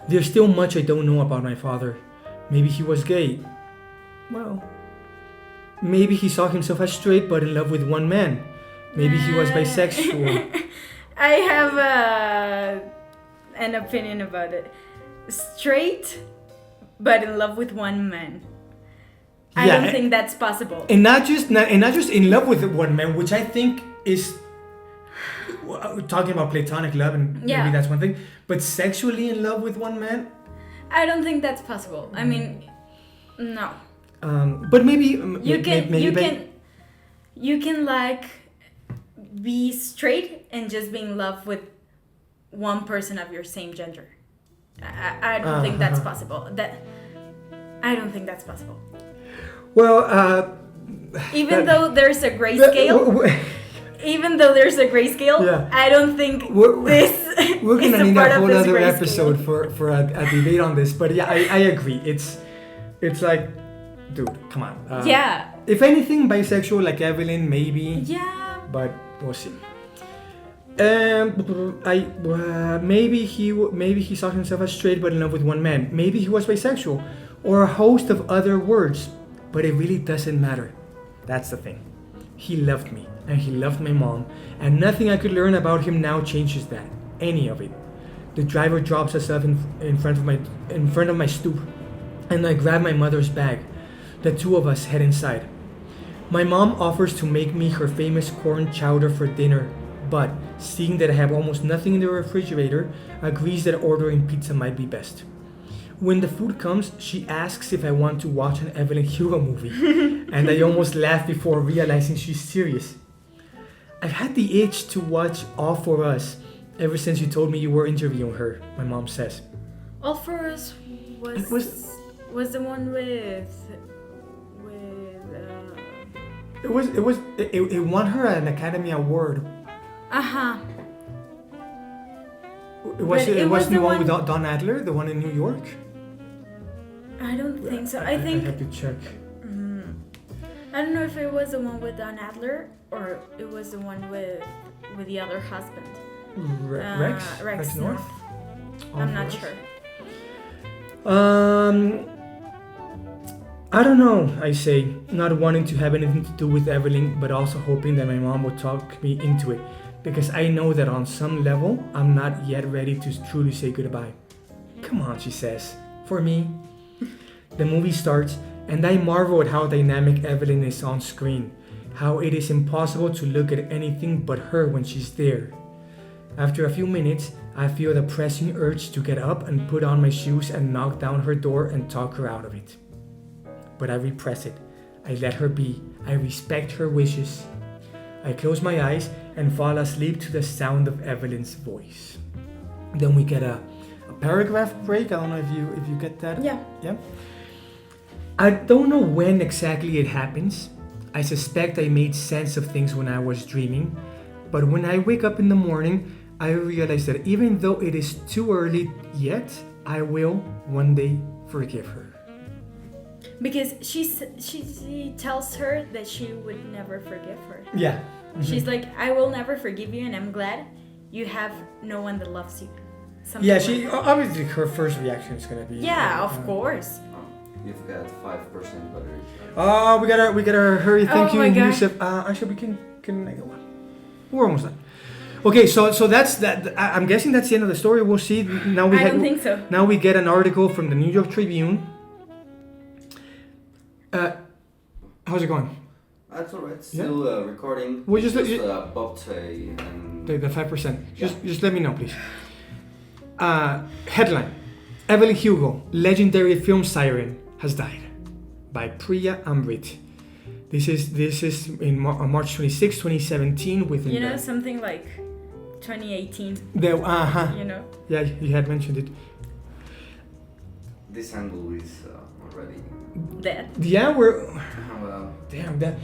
There's still much I don't know about my father. Maybe he was gay. Well, maybe he saw himself as straight but in love with one man. Maybe he was bisexual. I have an opinion about it. Straight, but in love with one man. I don't think that's possible. And not just in love with one man, which I think is talking about platonic love, and maybe that's one thing. But sexually in love with one man, I don't think that's possible. I mean, no. But maybe you can like be straight and just be in love with one person of your same gender. I don't think that's possible. I don't think that's possible. Well, even though there's a grayscale, I don't think we're is gonna a need part a of whole this other grayscale. episode for a debate on this. But yeah, I agree. It's like, dude, come on. Yeah. If anything, bisexual like Evelyn, maybe. Yeah. But we'll see. Maybe he saw himself as straight but in love with one man. Maybe he was bisexual, or a host of other words. But it really doesn't matter. That's the thing. He loved me, and he loved my mom, and nothing I could learn about him now changes that. Any of it. The driver drops us off in front of my stoop, and I grab my mother's bag. The two of us head inside. My mom offers to make me her famous corn chowder for dinner, but seeing that I have almost nothing in the refrigerator, agrees that ordering pizza might be best. When the food comes, she asks if I want to watch an Evelyn Hugo movie, and I almost laugh before realizing she's serious. I've had the itch to watch All For Us ever since you told me you were interviewing her, my mom says. All For Us was the one with It won her an Academy Award. It was the one with Don Adler, the one in New York? I don't think so. I think I have to check. I don't know if it was the one with Don Adler or it was the one with the other husband. Rex North? I'm not sure. I don't know, I say, not wanting to have anything to do with Evelyn, but also hoping that my mom will talk me into it, because I know that on some level, I'm not yet ready to truly say goodbye. Come on, she says. For me. The movie starts, and I marvel at how dynamic Evelyn is on screen, how it is impossible to look at anything but her when she's there. After a few minutes, I feel the pressing urge to get up and put on my shoes and knock down her door and talk her out of it. But I repress it. I let her be. I respect her wishes. I close my eyes and fall asleep to the sound of Evelyn's voice. Then we get a paragraph break. I don't know if you get that. Yeah. I don't know when exactly it happens. I suspect I made sense of things when I was dreaming. But when I wake up in the morning, I realize that even though it is too early yet, I will one day forgive her. Because she tells her that she would never forgive her. Yeah. Mm-hmm. She's like, I will never forgive you, and I'm glad you have no one that loves you. something. Yeah, like she that. obviously her first reaction is gonna be. Yeah, of course. You've got 5% butter. Oh, we gotta hurry. Thank Oh you, my God. Yusuf. Actually, we can. We're almost done. Okay, so that's that. I'm guessing that's the end of the story. We'll see. Now we I don't think so. Now we get an article from the New York Tribune. How's it going? That's alright. Still recording. Well, just bobbed and The 5%. Just let me know, please. Headline: Evelyn Hugo, legendary film siren, has died, by Priya Amrit. This is in March 26, 2017. Within You know, something like 2018. the You know. Yeah, you had mentioned it. this angle is already. Dead. Yeah, we're. Well, Damn that.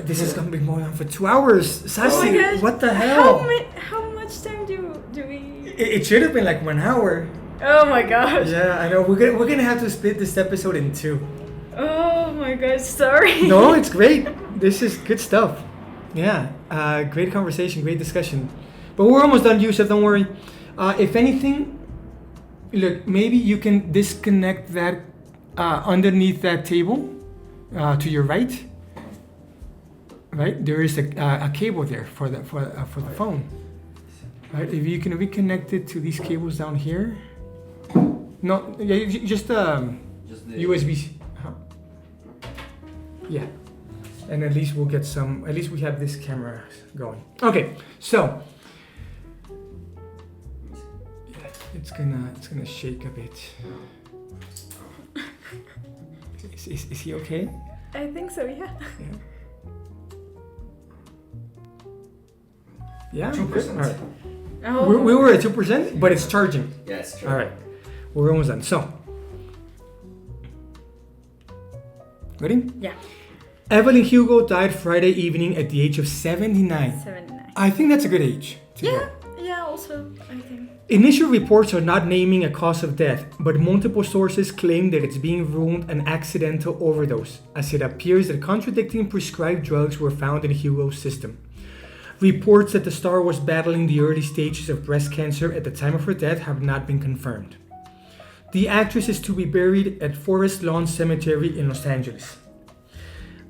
This is gonna be going on for 2 hours. Sassy, Oh my gosh. what the hell? How much time do we? It should have been like 1 hour. Oh my gosh. Yeah, I know. We're gonna have to split this episode in two. Oh my gosh. Sorry. No, it's great. This is good stuff. Yeah, great conversation, great discussion. But we're almost done, Yusuf. Don't worry. If anything, look, maybe you can disconnect that underneath that table to your right. Right, there is a cable there for the phone. Right, if you can reconnect it to these cables down here. No, yeah, just the USB. Yeah, and at least we'll get some. At least we have this camera going. Okay, so yeah, it's gonna shake a bit. Is he okay? I think so. Yeah. Yeah. Yeah. 2%. Okay. All right. Oh. We were at 2%, but it's charging. Yeah, it's true. All right, we're almost done. So, ready? Yeah. Evelyn Hugo died Friday evening at the age of 79. 79. I think that's a good age. to Yeah. go. Yeah. Also, I think. Initial reports are not naming a cause of death, but multiple sources claim that it's being ruled an accidental overdose, as it appears that contradicting prescribed drugs were found in Hugo's system. Reports that the star was battling the early stages of breast cancer at the time of her death have not been confirmed. The actress is to be buried at Forest Lawn Cemetery in Los Angeles.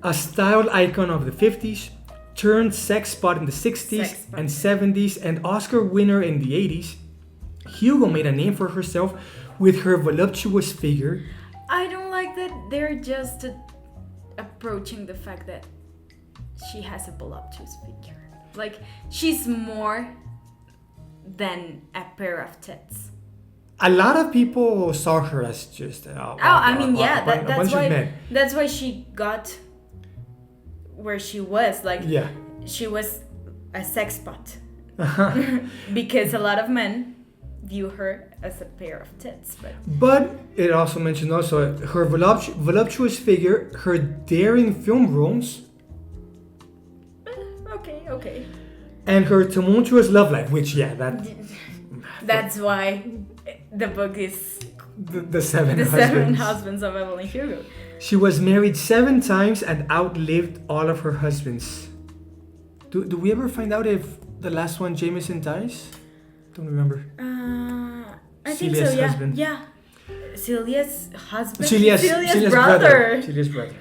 A styled icon of the 50s, turned sex spot in the 60s Sex spot. and 70s, and Oscar winner in the 80s, Hugo made a name for herself with her voluptuous figure. I don't like that they're just approaching the fact that she has a voluptuous figure. Like, she's more than a pair of tits. A lot of people saw her as just That's why she got where she was. Like, yeah. she was a sex bot. Because a lot of men view her as a pair of tits. But it also mentioned her voluptuous figure, her daring film roles, Okay. and her tumultuous love life, which That's why the book is the seven Seven husbands. Husbands of Evelyn Hugo. She was married 7 times and outlived all of her husbands. Do we ever find out if the last one, Jameson, dies? Don't remember. I think Celia's so. Yeah. husband. Yeah. Celia's husband. Celia's brother. Celia's brother.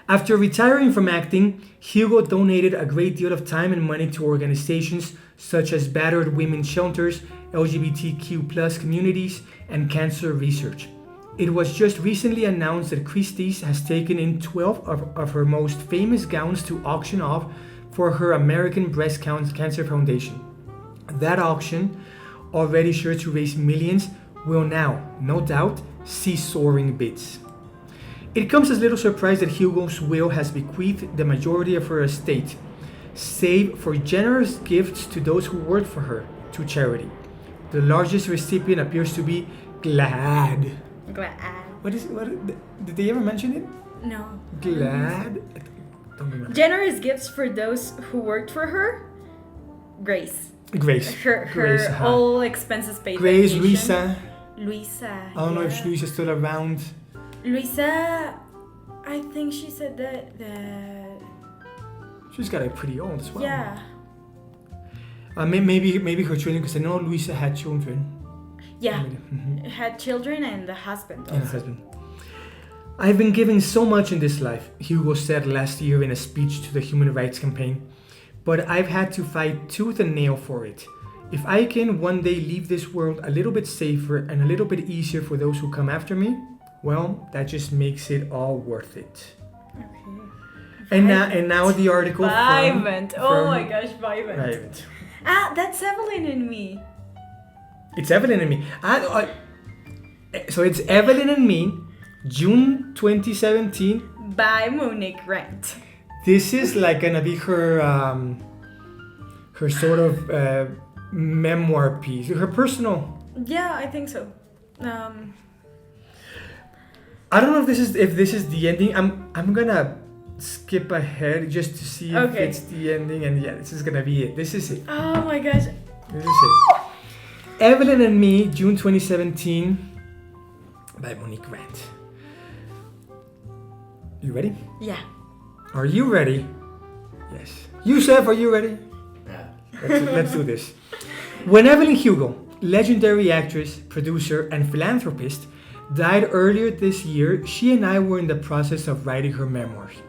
After retiring from acting, Hugo donated a great deal of time and money to organizations such as battered women's shelters, LGBTQ+ communities, and cancer research. It was just recently announced that Christie's has taken in 12 of her most famous gowns to auction off for her American Breast Cancer Foundation. That auction, already sure to raise millions, will now, no doubt, see soaring bids. It comes as little surprise that Hugo's will has bequeathed the majority of her estate, save for generous gifts to those who worked for her, to charity. The largest recipient appears to be GLAAD. What did they ever mention it? No. GLAAD? Don't remember. Generous gifts for those who worked for her. Grace. Grace. Her all expenses paid. Grace, vacation. Luisa. I don't know if Luisa's still around. Luisa, I think she said that She's got a pretty old as well. yeah. Maybe her children, because I know Luisa had children. Yeah. Mhm. Had children and the husband also. And a husband. I've been given so much in this life, Hugo said last year in a speech to the Human Rights Campaign, but I've had to fight tooth and nail for it. If I can one day leave this world a little bit safer and a little bit easier for those who come after me, well, that just makes it all worth it. Okay. And now the article Vivant. Oh from my gosh, Vivant. Right. Ah, that's Evelyn and me. It's Evelyn and me. So it's Evelyn and me, June 2017. By Monique Rent. This is like gonna be her sort of memoir piece, her personal. Yeah, I think so. I don't know if this is the ending. I'm gonna skip ahead just to see if it's the ending, and yeah, this is gonna be it. This is it. Oh my gosh. This is it. Evelyn and Me, June 2017, by Monique Rent. You ready? Yeah. Are you ready? Yes. Yusef, are you ready? Yeah. Let's do this. When Evelyn Hugo, legendary actress, producer, and philanthropist, died earlier this year, she and I were in the process of writing her memoirs.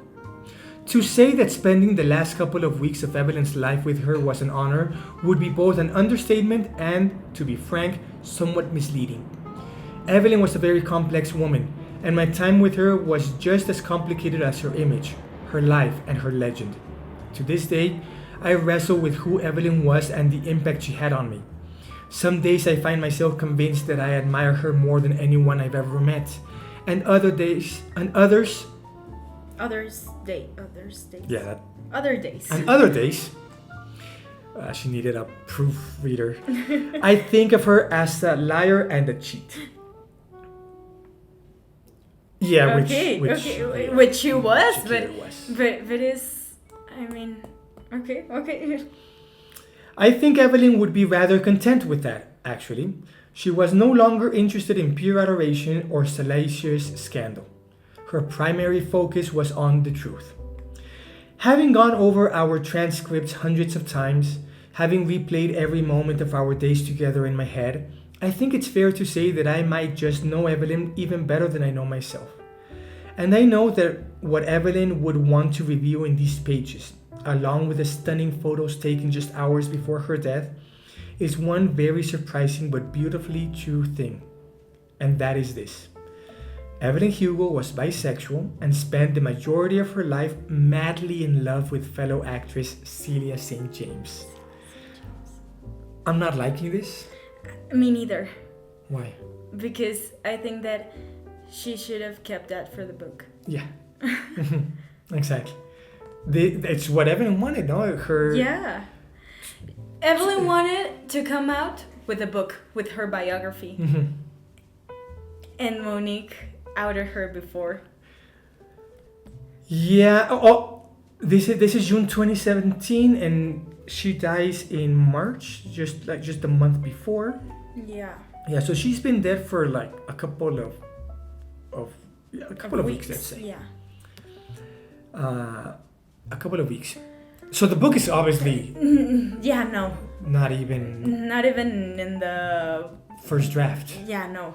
To say that spending the last couple of weeks of Evelyn's life with her was an honor would be both an understatement and, to be frank, somewhat misleading. Evelyn was a very complex woman, and my time with her was just as complicated as her image, her life, and her legend. To this day, I wrestle with who Evelyn was and the impact she had on me. Some days I find myself convinced that I admire her more than anyone I've ever met, and others. Yeah, Other days. and other days, she needed a proofreader. I think of her as a liar and a cheat. Yeah, which she was, Shakira but is, I mean, okay. I think Evelyn would be rather content with that, actually. She was no longer interested in pure adoration or salacious scandal. Her primary focus was on the truth. Having gone over our transcripts hundreds of times, having replayed every moment of our days together in my head, I think it's fair to say that I might just know Evelyn even better than I know myself. And I know that what Evelyn would want to review in these pages, along with the stunning photos taken just hours before her death, is one very surprising but beautifully true thing. And that is this. Evelyn Hugo was bisexual and spent the majority of her life madly in love with fellow actress Celia St. James. I'm not liking this. Me neither. Why? Because I think that she should have kept that for the book. Yeah. Exactly. It's what Evelyn wanted, no? Yeah. Evelyn wanted to come out with a book with her biography. Mm-hmm. And Monique outed her before. Yeah. This is June 2017, and she dies in March, just a month before. Yeah. Yeah. So she's been dead for like a couple of weeks, let's say. Yeah. A couple of weeks. So the book is obviously Yeah, no. not even in the first draft. Yeah, no.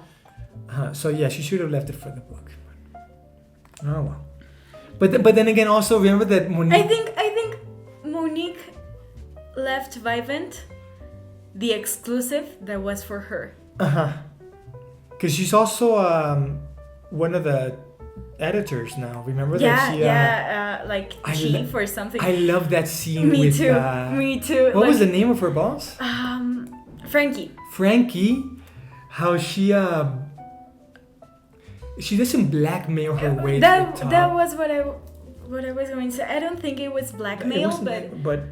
So yeah, she should have left it for the book. Oh well. But then again, also remember that Monique. I think Monique left Vivant the exclusive that was for her. Because she's also one of the editors now. Remember that she? Like chief or something. I love that scene. Me with, too. Me too. What was the name of her boss? Frankie. Frankie. How she doesn't blackmail her way to the top. That was what I was going to say. I don't think it was blackmail, but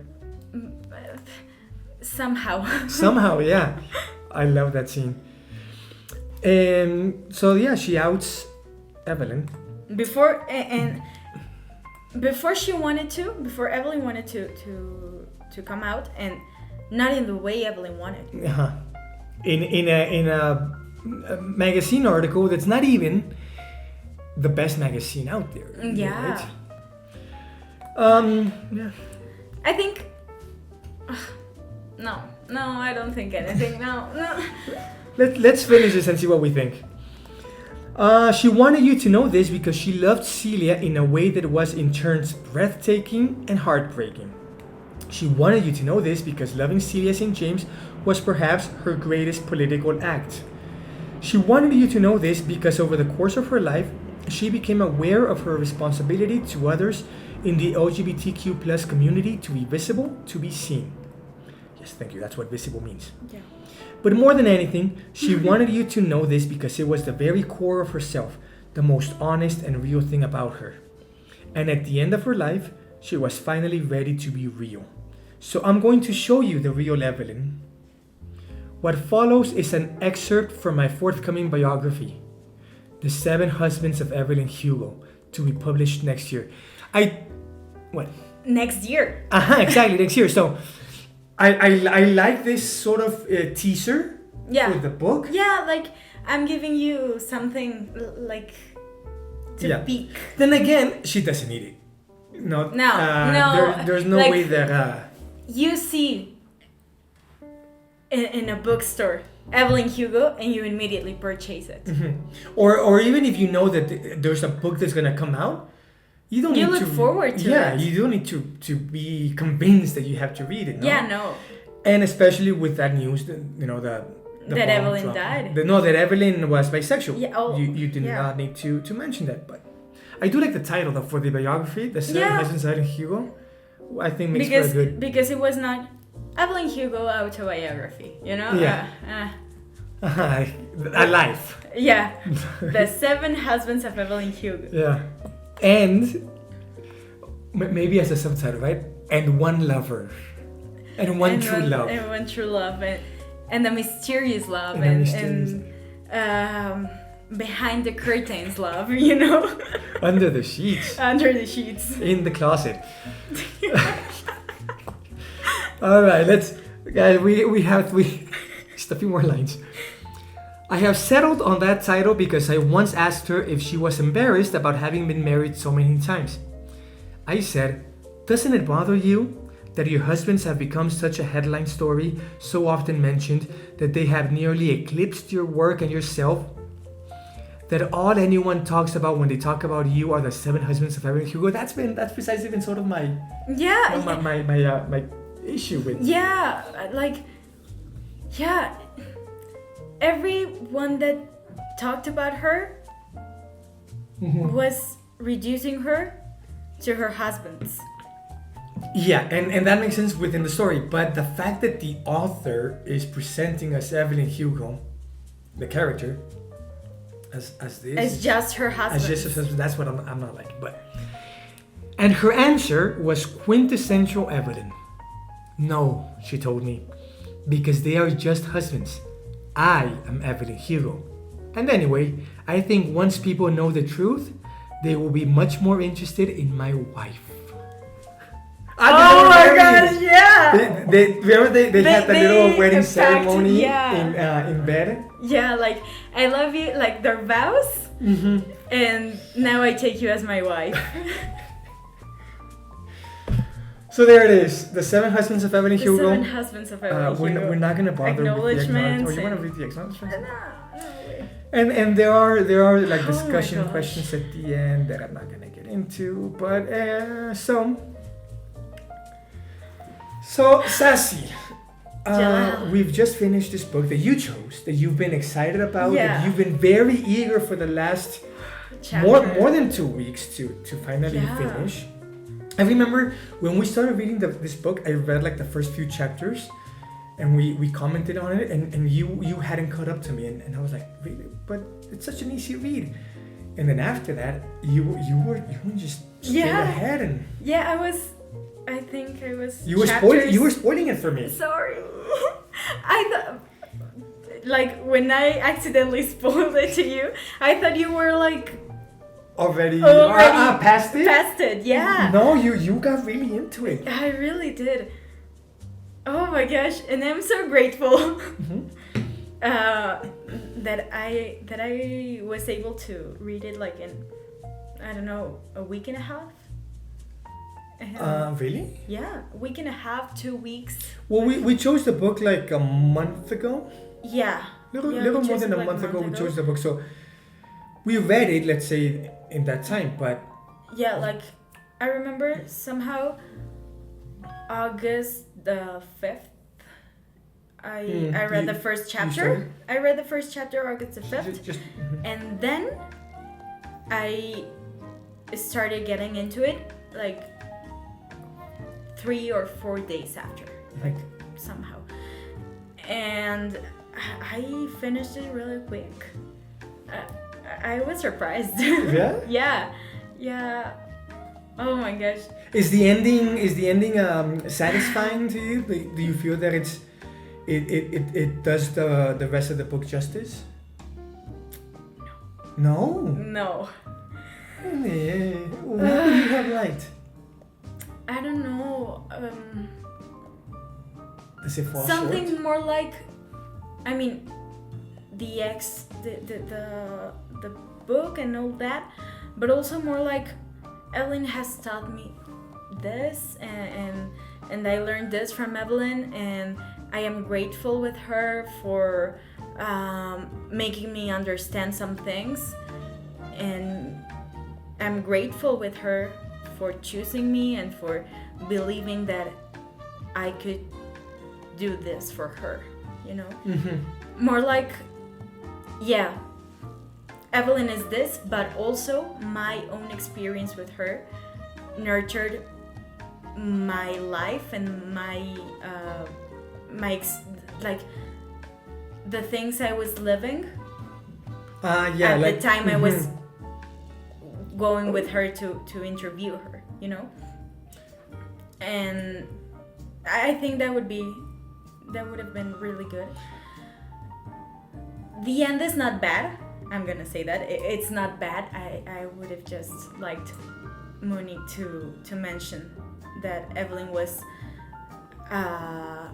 somehow. Somehow, yeah. I love that scene. So yeah, she outs Evelyn. Before Evelyn wanted to come out, and not in the way Evelyn wanted. In a magazine article that's not even the best magazine out there. Yeah. Right? Yeah. I think. No, I don't think anything. No. Let's finish this and see what we think. She wanted you to know this because she loved Celia in a way that was in turns breathtaking and heartbreaking. She wanted you to know this because loving Celia St. James was perhaps her greatest political act. She wanted you to know this because over the course of her life, she became aware of her responsibility to others in the LGBTQ plus community to be visible, to be seen. Yes, thank you. That's what visible means. Yeah. But more than anything, she wanted you to know this because it was the very core of herself, the most honest and real thing about her. And at the end of her life, she was finally ready to be real. So I'm going to show you the real Evelyn. What follows is an excerpt from my forthcoming biography, The 7 Husbands of Evelyn Hugo, to be published next year. What? Next year. Exactly, next year. So I like this sort of teaser with the book. Yeah, like I'm giving you something like to peek. Then again, she doesn't need it. No. There's no like, way that... You see in a bookstore Evelyn Hugo and you immediately purchase it. Mm-hmm. Or even if you know that there's a book that's going to come out, you don't need to... You look forward to it. Yeah, you don't need to be convinced that you have to read it. No? Yeah, no. And especially with that news, that Evelyn died. That Evelyn was bisexual. Yeah, you did not need to mention that. But I do like the title though, for the biography, The 7 Husbands of Evelyn Hugo. I think makes for a good... Because it was not Evelyn Hugo autobiography, you know? Yeah. A life. Yeah. The 7 Husbands of Evelyn Hugo. Yeah. And maybe as a subtitle, right? And one lover. And one true love. And one true love. And the mysterious love. And behind the curtains love, you know? Under the sheets. Under the sheets. In the closet. All right, guys, we have just a few more lines. I have settled on that title because I once asked her if she was embarrassed about having been married so many times. I said, doesn't it bother you that your husbands have become such a headline story, so often mentioned, that they have nearly eclipsed your work and yourself? That all anyone talks about when they talk about you are the 7 husbands of Evelyn Hugo? That's precisely been sort of my issue with. Yeah, everyone that talked about her was reducing her to her husbands. Yeah, and that makes sense within the story, but the fact that the author is presenting us Evelyn Hugo, the character, as this, as just her husband. As just her husband, that's what I'm not like. And her answer was quintessential Evelyn. No, she told me, because they are just husbands. I am Evelyn Hugo. And anyway, I think once people know the truth, they will be much more interested in my wife. Oh my gosh, yeah! They had the little wedding ceremony in bed. Yeah, like, I love you, like their vows, and now I take you as my wife. So there it is, The 7 Husbands of Evelyn Hugo. The 7 Husbands of Evelyn Hugo. We're not going to bother with the acknowledgements. Or you want to read the acknowledgements? No. And there are like discussion questions at the end that I'm not going to get into. But So Zazi, we've just finished this book that you chose, that you've been excited about, that you've been very eager for the last more than 2 weeks to finally finish. I remember when we started reading this book, I read like the first few chapters and we commented on it and you hadn't caught up to me and I was like, really? But it's such an easy read. And then after that, you were just straight ahead and... Yeah, I think I was. You were spoiling it for me. Sorry. I thought, like, when I accidentally spoiled it to you, I thought you were like already past it. Past it, yeah. No, you got really into it. I really did. Oh my gosh, and I'm so grateful that I was able to read it like in, I don't know, a week and a half. Really? Yeah, a week and a half, 2 weeks. Well, we chose the book like a month ago. Yeah. little more than a month ago we chose the book. So we read it, let's say, in that time, but yeah, like I remember somehow August the 5th. I read the first chapter. I read the first chapter August the 5th. And then I started getting into it like 3 or 4 days after, like somehow. And I finished it really quick. I was surprised. Yeah? Yeah. Oh my gosh. Is the ending satisfying to you? Do you feel that it does the rest of the book justice? No. No. What do you have liked? I don't know. Does it fall something short? more like, I mean, the book and all that, but also more like Evelyn has taught me this, and I learned this from Evelyn, and I am grateful with her for making me understand some things, and I'm grateful with her for choosing me and for believing that I could do this for her, you know? More like, yeah, Evelyn is this, but also my own experience with her nurtured my life and like the things I was living at the time I was going with her to interview her, you know? And I think that would have been really good. The end is not bad. I'm gonna say that. It's not bad. I would have just liked Monique to mention that Evelyn was a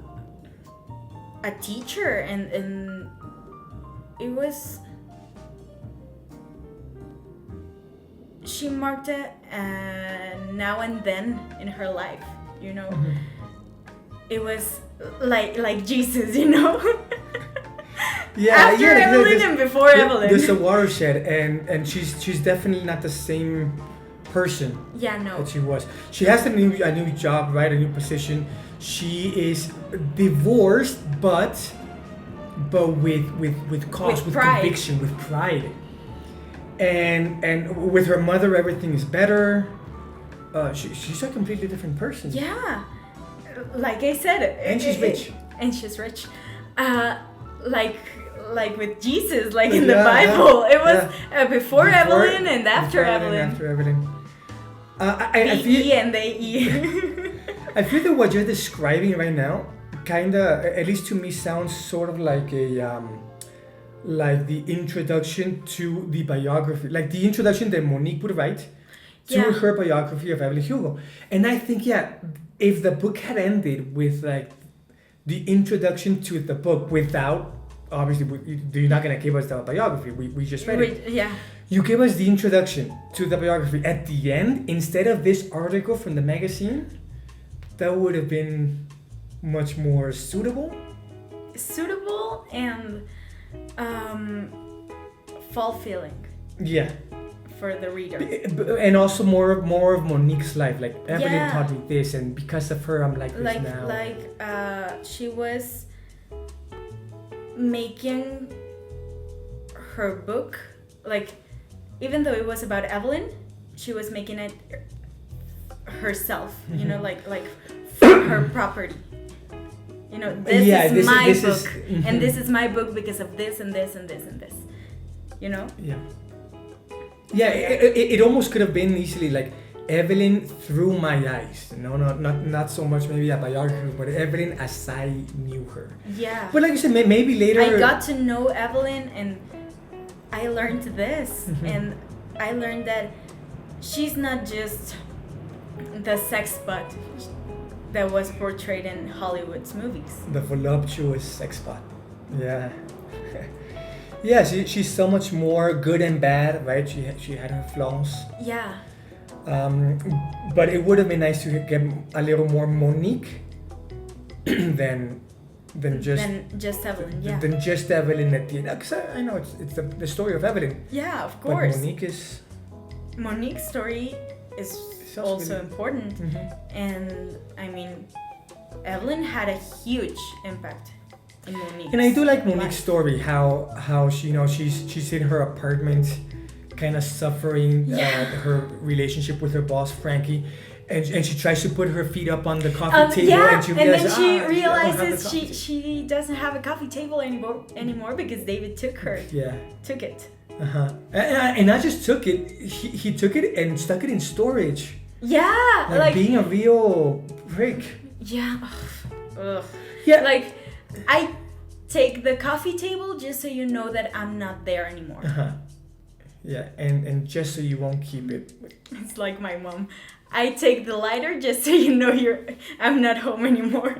teacher, and it was, she marked it now and then in her life, you know. It was like Jesus, you know. After Evelyn and before Evelyn. There's a watershed, and she's definitely not the same person. Yeah, no. That she was. She has a new job, right? A new position. She is divorced, but with cause, with conviction, with pride. And with her mother, everything is better. She's a completely different person. Yeah, like I said. And she's rich. And she's rich. Like with Jesus, like in the Bible. It was before Evelyn and after Evelyn. I feel E and they E. I feel that what you're describing right now, kinda, at least to me, sounds sort of like like the introduction to the biography, like the introduction that Monique would write to her biography of Evelyn Hugo. And I think, if the book had ended with like the introduction to the book without, obviously, you're not gonna give us the biography. We just read it. Yeah. You give us the introduction to the biography at the end instead of this article from the magazine. That would have been much more suitable. Suitable and fulfilling. Yeah. For the reader. And also more of Monique's life. Like, Evelyn taught me this, and because of her, I'm like this now. She was making her book, like, even though it was about Evelyn, she was making it herself, you know, like for her property. You know, this is my book, and this is my book because of this and this and this and this. You know? Yeah. Yeah, it almost could have been easily like Evelyn through my eyes. No, not so much maybe a biography, but Evelyn as I knew her. Yeah. But like you said, maybe later. I got to know Evelyn, and I learned this, and I learned that she's not just the sex bot that was portrayed in Hollywood's movies. The voluptuous sex bot. Yeah. Yeah, she's so much more good and bad, right? She had her flaws. Yeah. But it would have been nice to get a little more Monique than than just Evelyn. Yeah. than just Evelyn at the end. Because I know it's the story of Evelyn. Yeah, of But course. Monique's story is also also really- important, Mhm. and Evelyn had a huge impact in Monique. And I do like Monique's story, how she, she's in her apartment, kind of suffering her relationship with her boss Frankie, and she tries to put her feet up on the coffee table, and then she I don't have the realizes coffee she doesn't have a coffee table anymore because David took it. And not just took it, he took it and stuck it in storage. Yeah, Like being a real prick. Yeah. Ugh. Yeah. Like, I take the coffee table just so you know that I'm not there anymore. Yeah, and just so you won't keep it. It's like my mom. I take the lighter just so you know I'm not home anymore.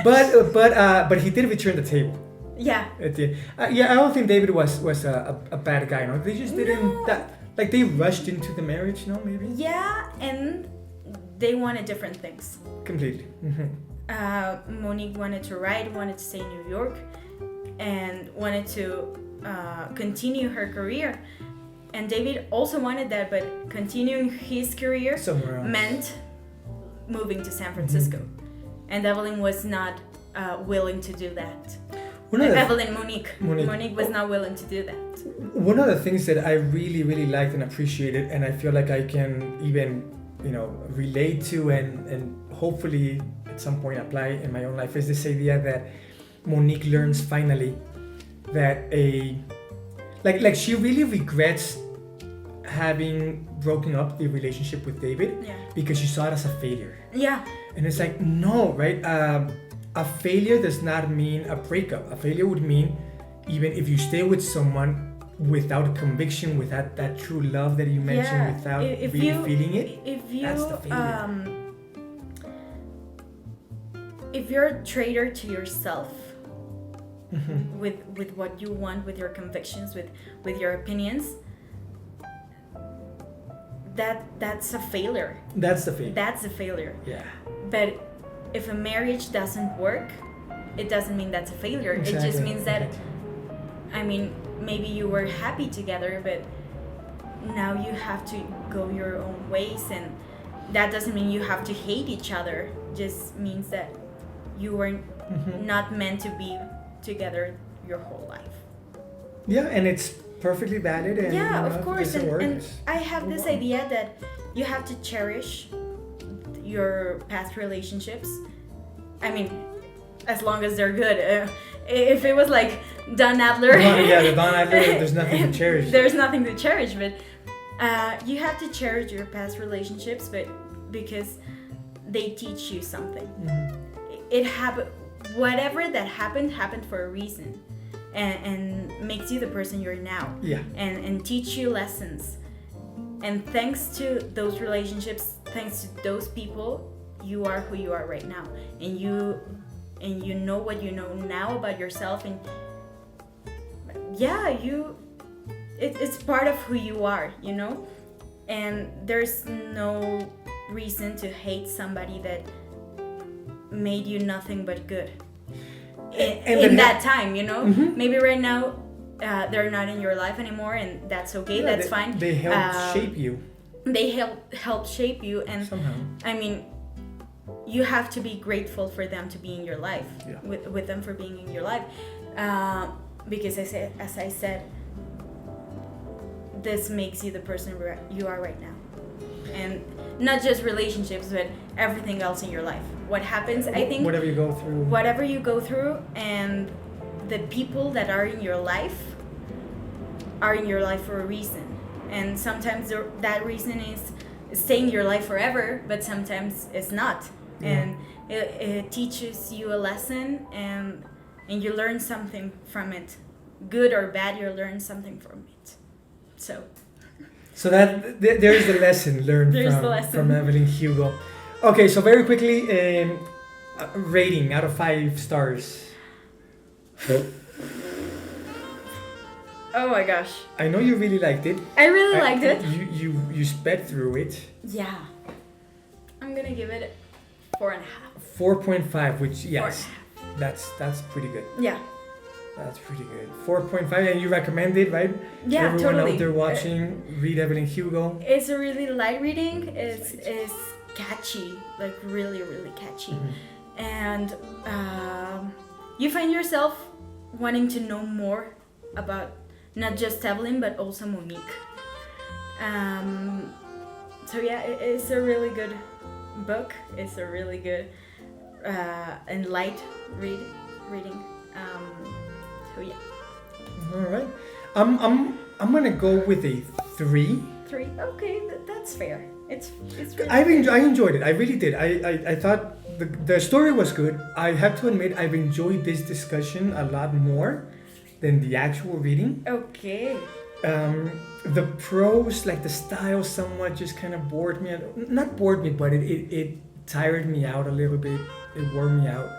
But he did return the table. Yeah. At the end. I don't think David was a bad guy. No, they just didn't like they rushed into the marriage. No, maybe. Yeah, and they wanted different things. Completely. Monique wanted to write, wanted to stay in New York, and wanted to continue her career. And David also wanted that, but continuing his career Somewhere else. meant moving to San Francisco. And Evelyn was not willing to do that. Monique was not willing to do that. One of the things that I really, really liked and appreciated, and I feel like I can even, relate to and hopefully at some point apply in my own life, is this idea that Monique learns finally that like she really regrets having broken up the relationship with David because she saw it as a failure. Yeah. And it's like, no, right? A failure does not mean a breakup. A failure would mean even if you stay with someone without conviction, without that true love that you mentioned, without feeling it, that's the failure. If you're a traitor to yourself, with what you want, with your convictions, with your opinions, that's a failure. That's the failure. That's a failure. Yeah. But if a marriage doesn't work, it doesn't mean that's a failure. Exactly. It just means that, maybe you were happy together, but now you have to go your own ways, and that doesn't mean you have to hate each other. Just means that you were not meant to be together your whole life. Yeah, and it's perfectly valid. And, of course. And I have this on. idea that you have to cherish your past relationships. As long as they're good. If it was like Don Adler. The Don Adler, there's nothing to cherish. There's nothing to cherish, but you have to cherish your past relationships, but because they teach you something. It happened. Whatever that happened for a reason, and makes you the person you're now. Yeah. And teach you lessons. And thanks to those relationships, thanks to those people, you are who you are right now. And you know what you know now about yourself, and it's part of who you are, and there's no reason to hate somebody that made you nothing but good in that time. Maybe right now they're not in your life anymore, and that's okay. That's fine. They help shape you. They help shape you, and somehow. You have to be grateful for them to be in your life, with them for being in your life, because as I said, this makes you the person you are right now, and not just relationships, but everything else in your life. What happens, I think, whatever you go through, and the people that are in your life for a reason, and sometimes that reason is stay in your life forever, but sometimes it's not. And it teaches you a lesson, and you learn something from it, good or bad. You learn something from it. So that there's the lesson learned from Evelyn Hugo. Okay, so very quickly, rating out of 5 stars. Oh my gosh! I know you really liked it. I really liked it. You sped through it. Yeah, I'm gonna give it 4.5. 4.5, which yes, that's pretty good. Yeah. That's pretty good. 4.5, and you recommend it, right? Yeah, Everyone totally. out there watching, read Evelyn Hugo. It's a really light reading. It's catchy, like really, really catchy. And you find yourself wanting to know more about not just Evelyn, but also Monique. So yeah, it's a really good book. It's a really good and light reading. So yeah. All right. I'm gonna go with a 3. 3. Okay, that's fair. It's really I enjoyed it. I really did. I thought the story was good. I have to admit I've enjoyed this discussion a lot more than the actual reading. okay. The prose, like the style, somewhat just kind of bored me. Not bored me, but it tired me out a little bit. It wore me out.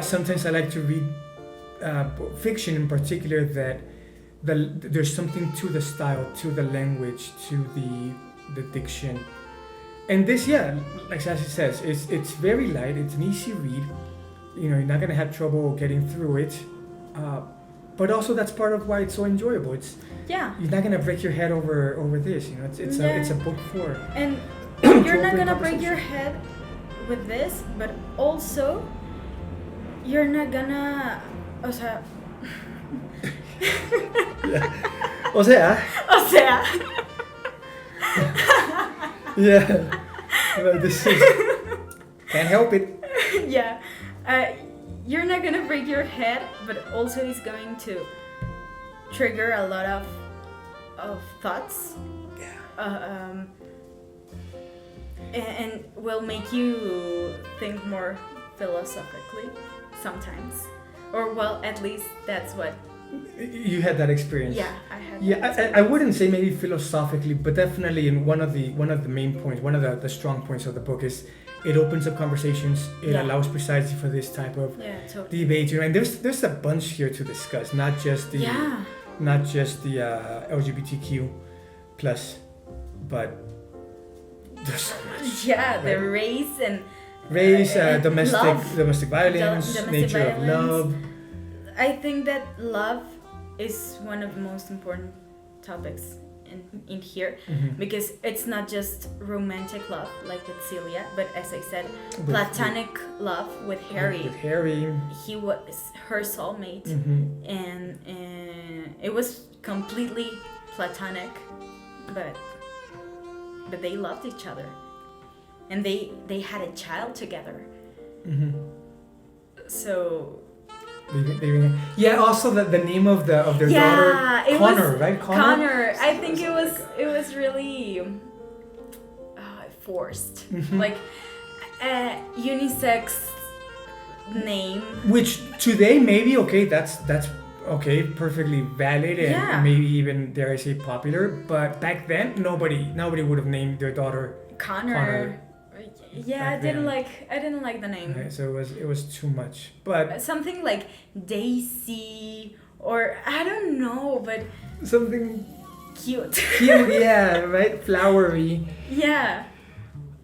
Sometimes I like to read fiction in particular that there's something to the style, to the language, to the diction. And this, yeah, like Zazi says, it's very light. It's an easy read. You know, you're not gonna have trouble getting through it. But also that's part of why it's so enjoyable. You're not gonna break your head over this. You know, it's a book for. And you're not gonna break your head with this, but also you're not gonna. O sea. Yeah. O sea. Yeah. Well, this is. Can't help it. Yeah. You're not gonna break your head, but also it's going to trigger a lot of thoughts. Yeah. And will make you think more philosophically sometimes. Or well, at least that's what. You had that experience. Yeah, I had. Yeah, I wouldn't say maybe philosophically, but definitely in one of the main points, one of the strong points of the book is it opens up conversations. It allows precisely for this type of totally. debate. You know, and there's a bunch here to discuss, not just the LGBTQ plus, but there's so much. Yeah, right? the race and domestic violence, nature of love. I think that love is one of the most important topics in here, because it's not just romantic love like with Celia, but as I said, platonic love with Harry. With Harry, he was her soulmate, and it was completely platonic, but they loved each other, and they had a child together. So. Yeah. Also, the name of their daughter, Connor, right? Connor. I think it was really forced, like a unisex name. Which today maybe that's okay, perfectly valid, and maybe even dare I say popular. But back then, nobody would have named their daughter Connor. Yeah, I didn't like the name. Okay, so it was too much. But something like Daisy, or I don't know, but something cute. Cute, yeah, right? Flowery. Yeah.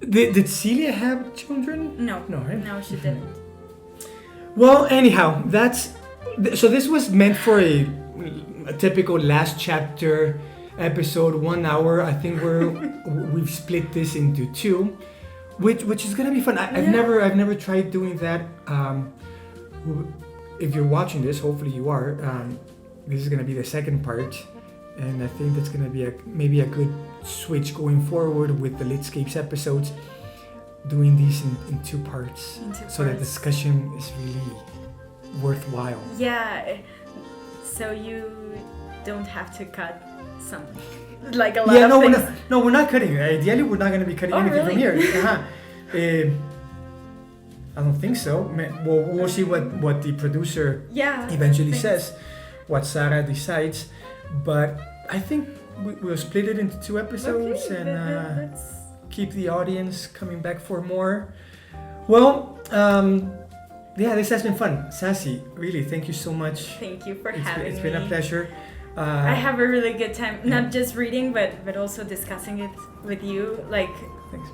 Did Celia have children? No. No, right? No, she didn't. Well, anyhow, so this was meant for a typical last chapter episode, 1 hour. I think we've split this into 2. Which is gonna be fun. I've never tried doing that. If you're watching this, hopefully you are. This is gonna be the second part, and I think that's gonna be maybe a good switch going forward with the Litscapes episodes, doing these in 2 parts, so the discussion is really worthwhile. Yeah, so you don't have to cut something. Like a lot of things. We're not cutting. Ideally, we're not going to be cutting anything from here. I don't think so. We'll see what the producer eventually says, what Sara decides. But I think we'll split it into 2 episodes and keep the audience coming back for more. Well, this has been fun. Zazi, really, thank you so much. Thank you for having me. It's been a pleasure. I have a really good time, not just reading, but also discussing it with you. Like, thanks.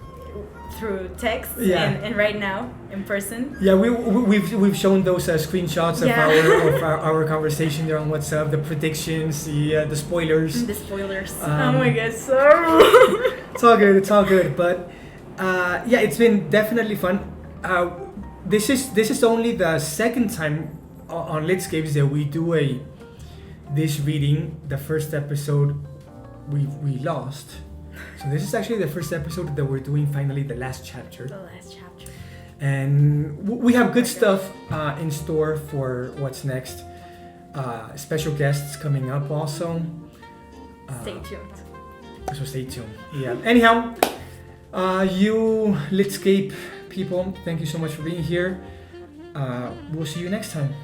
through text Yeah. and right now in person. Yeah, we've shown those screenshots of Yeah. our conversation there on WhatsApp, the predictions, the spoilers. The spoilers. Um, Oh my god, so. It's all good. But yeah, it's been definitely fun. This is only the second time on Litscapes that we do this reading. The first episode we lost. So this is actually the first episode that we're doing finally the last chapter. The last chapter. And we have good stuff in store for what's next. Special guests coming up also. Stay tuned. So stay tuned. Yeah. Anyhow, you Litscape people, thank you so much for being here. We'll see you next time.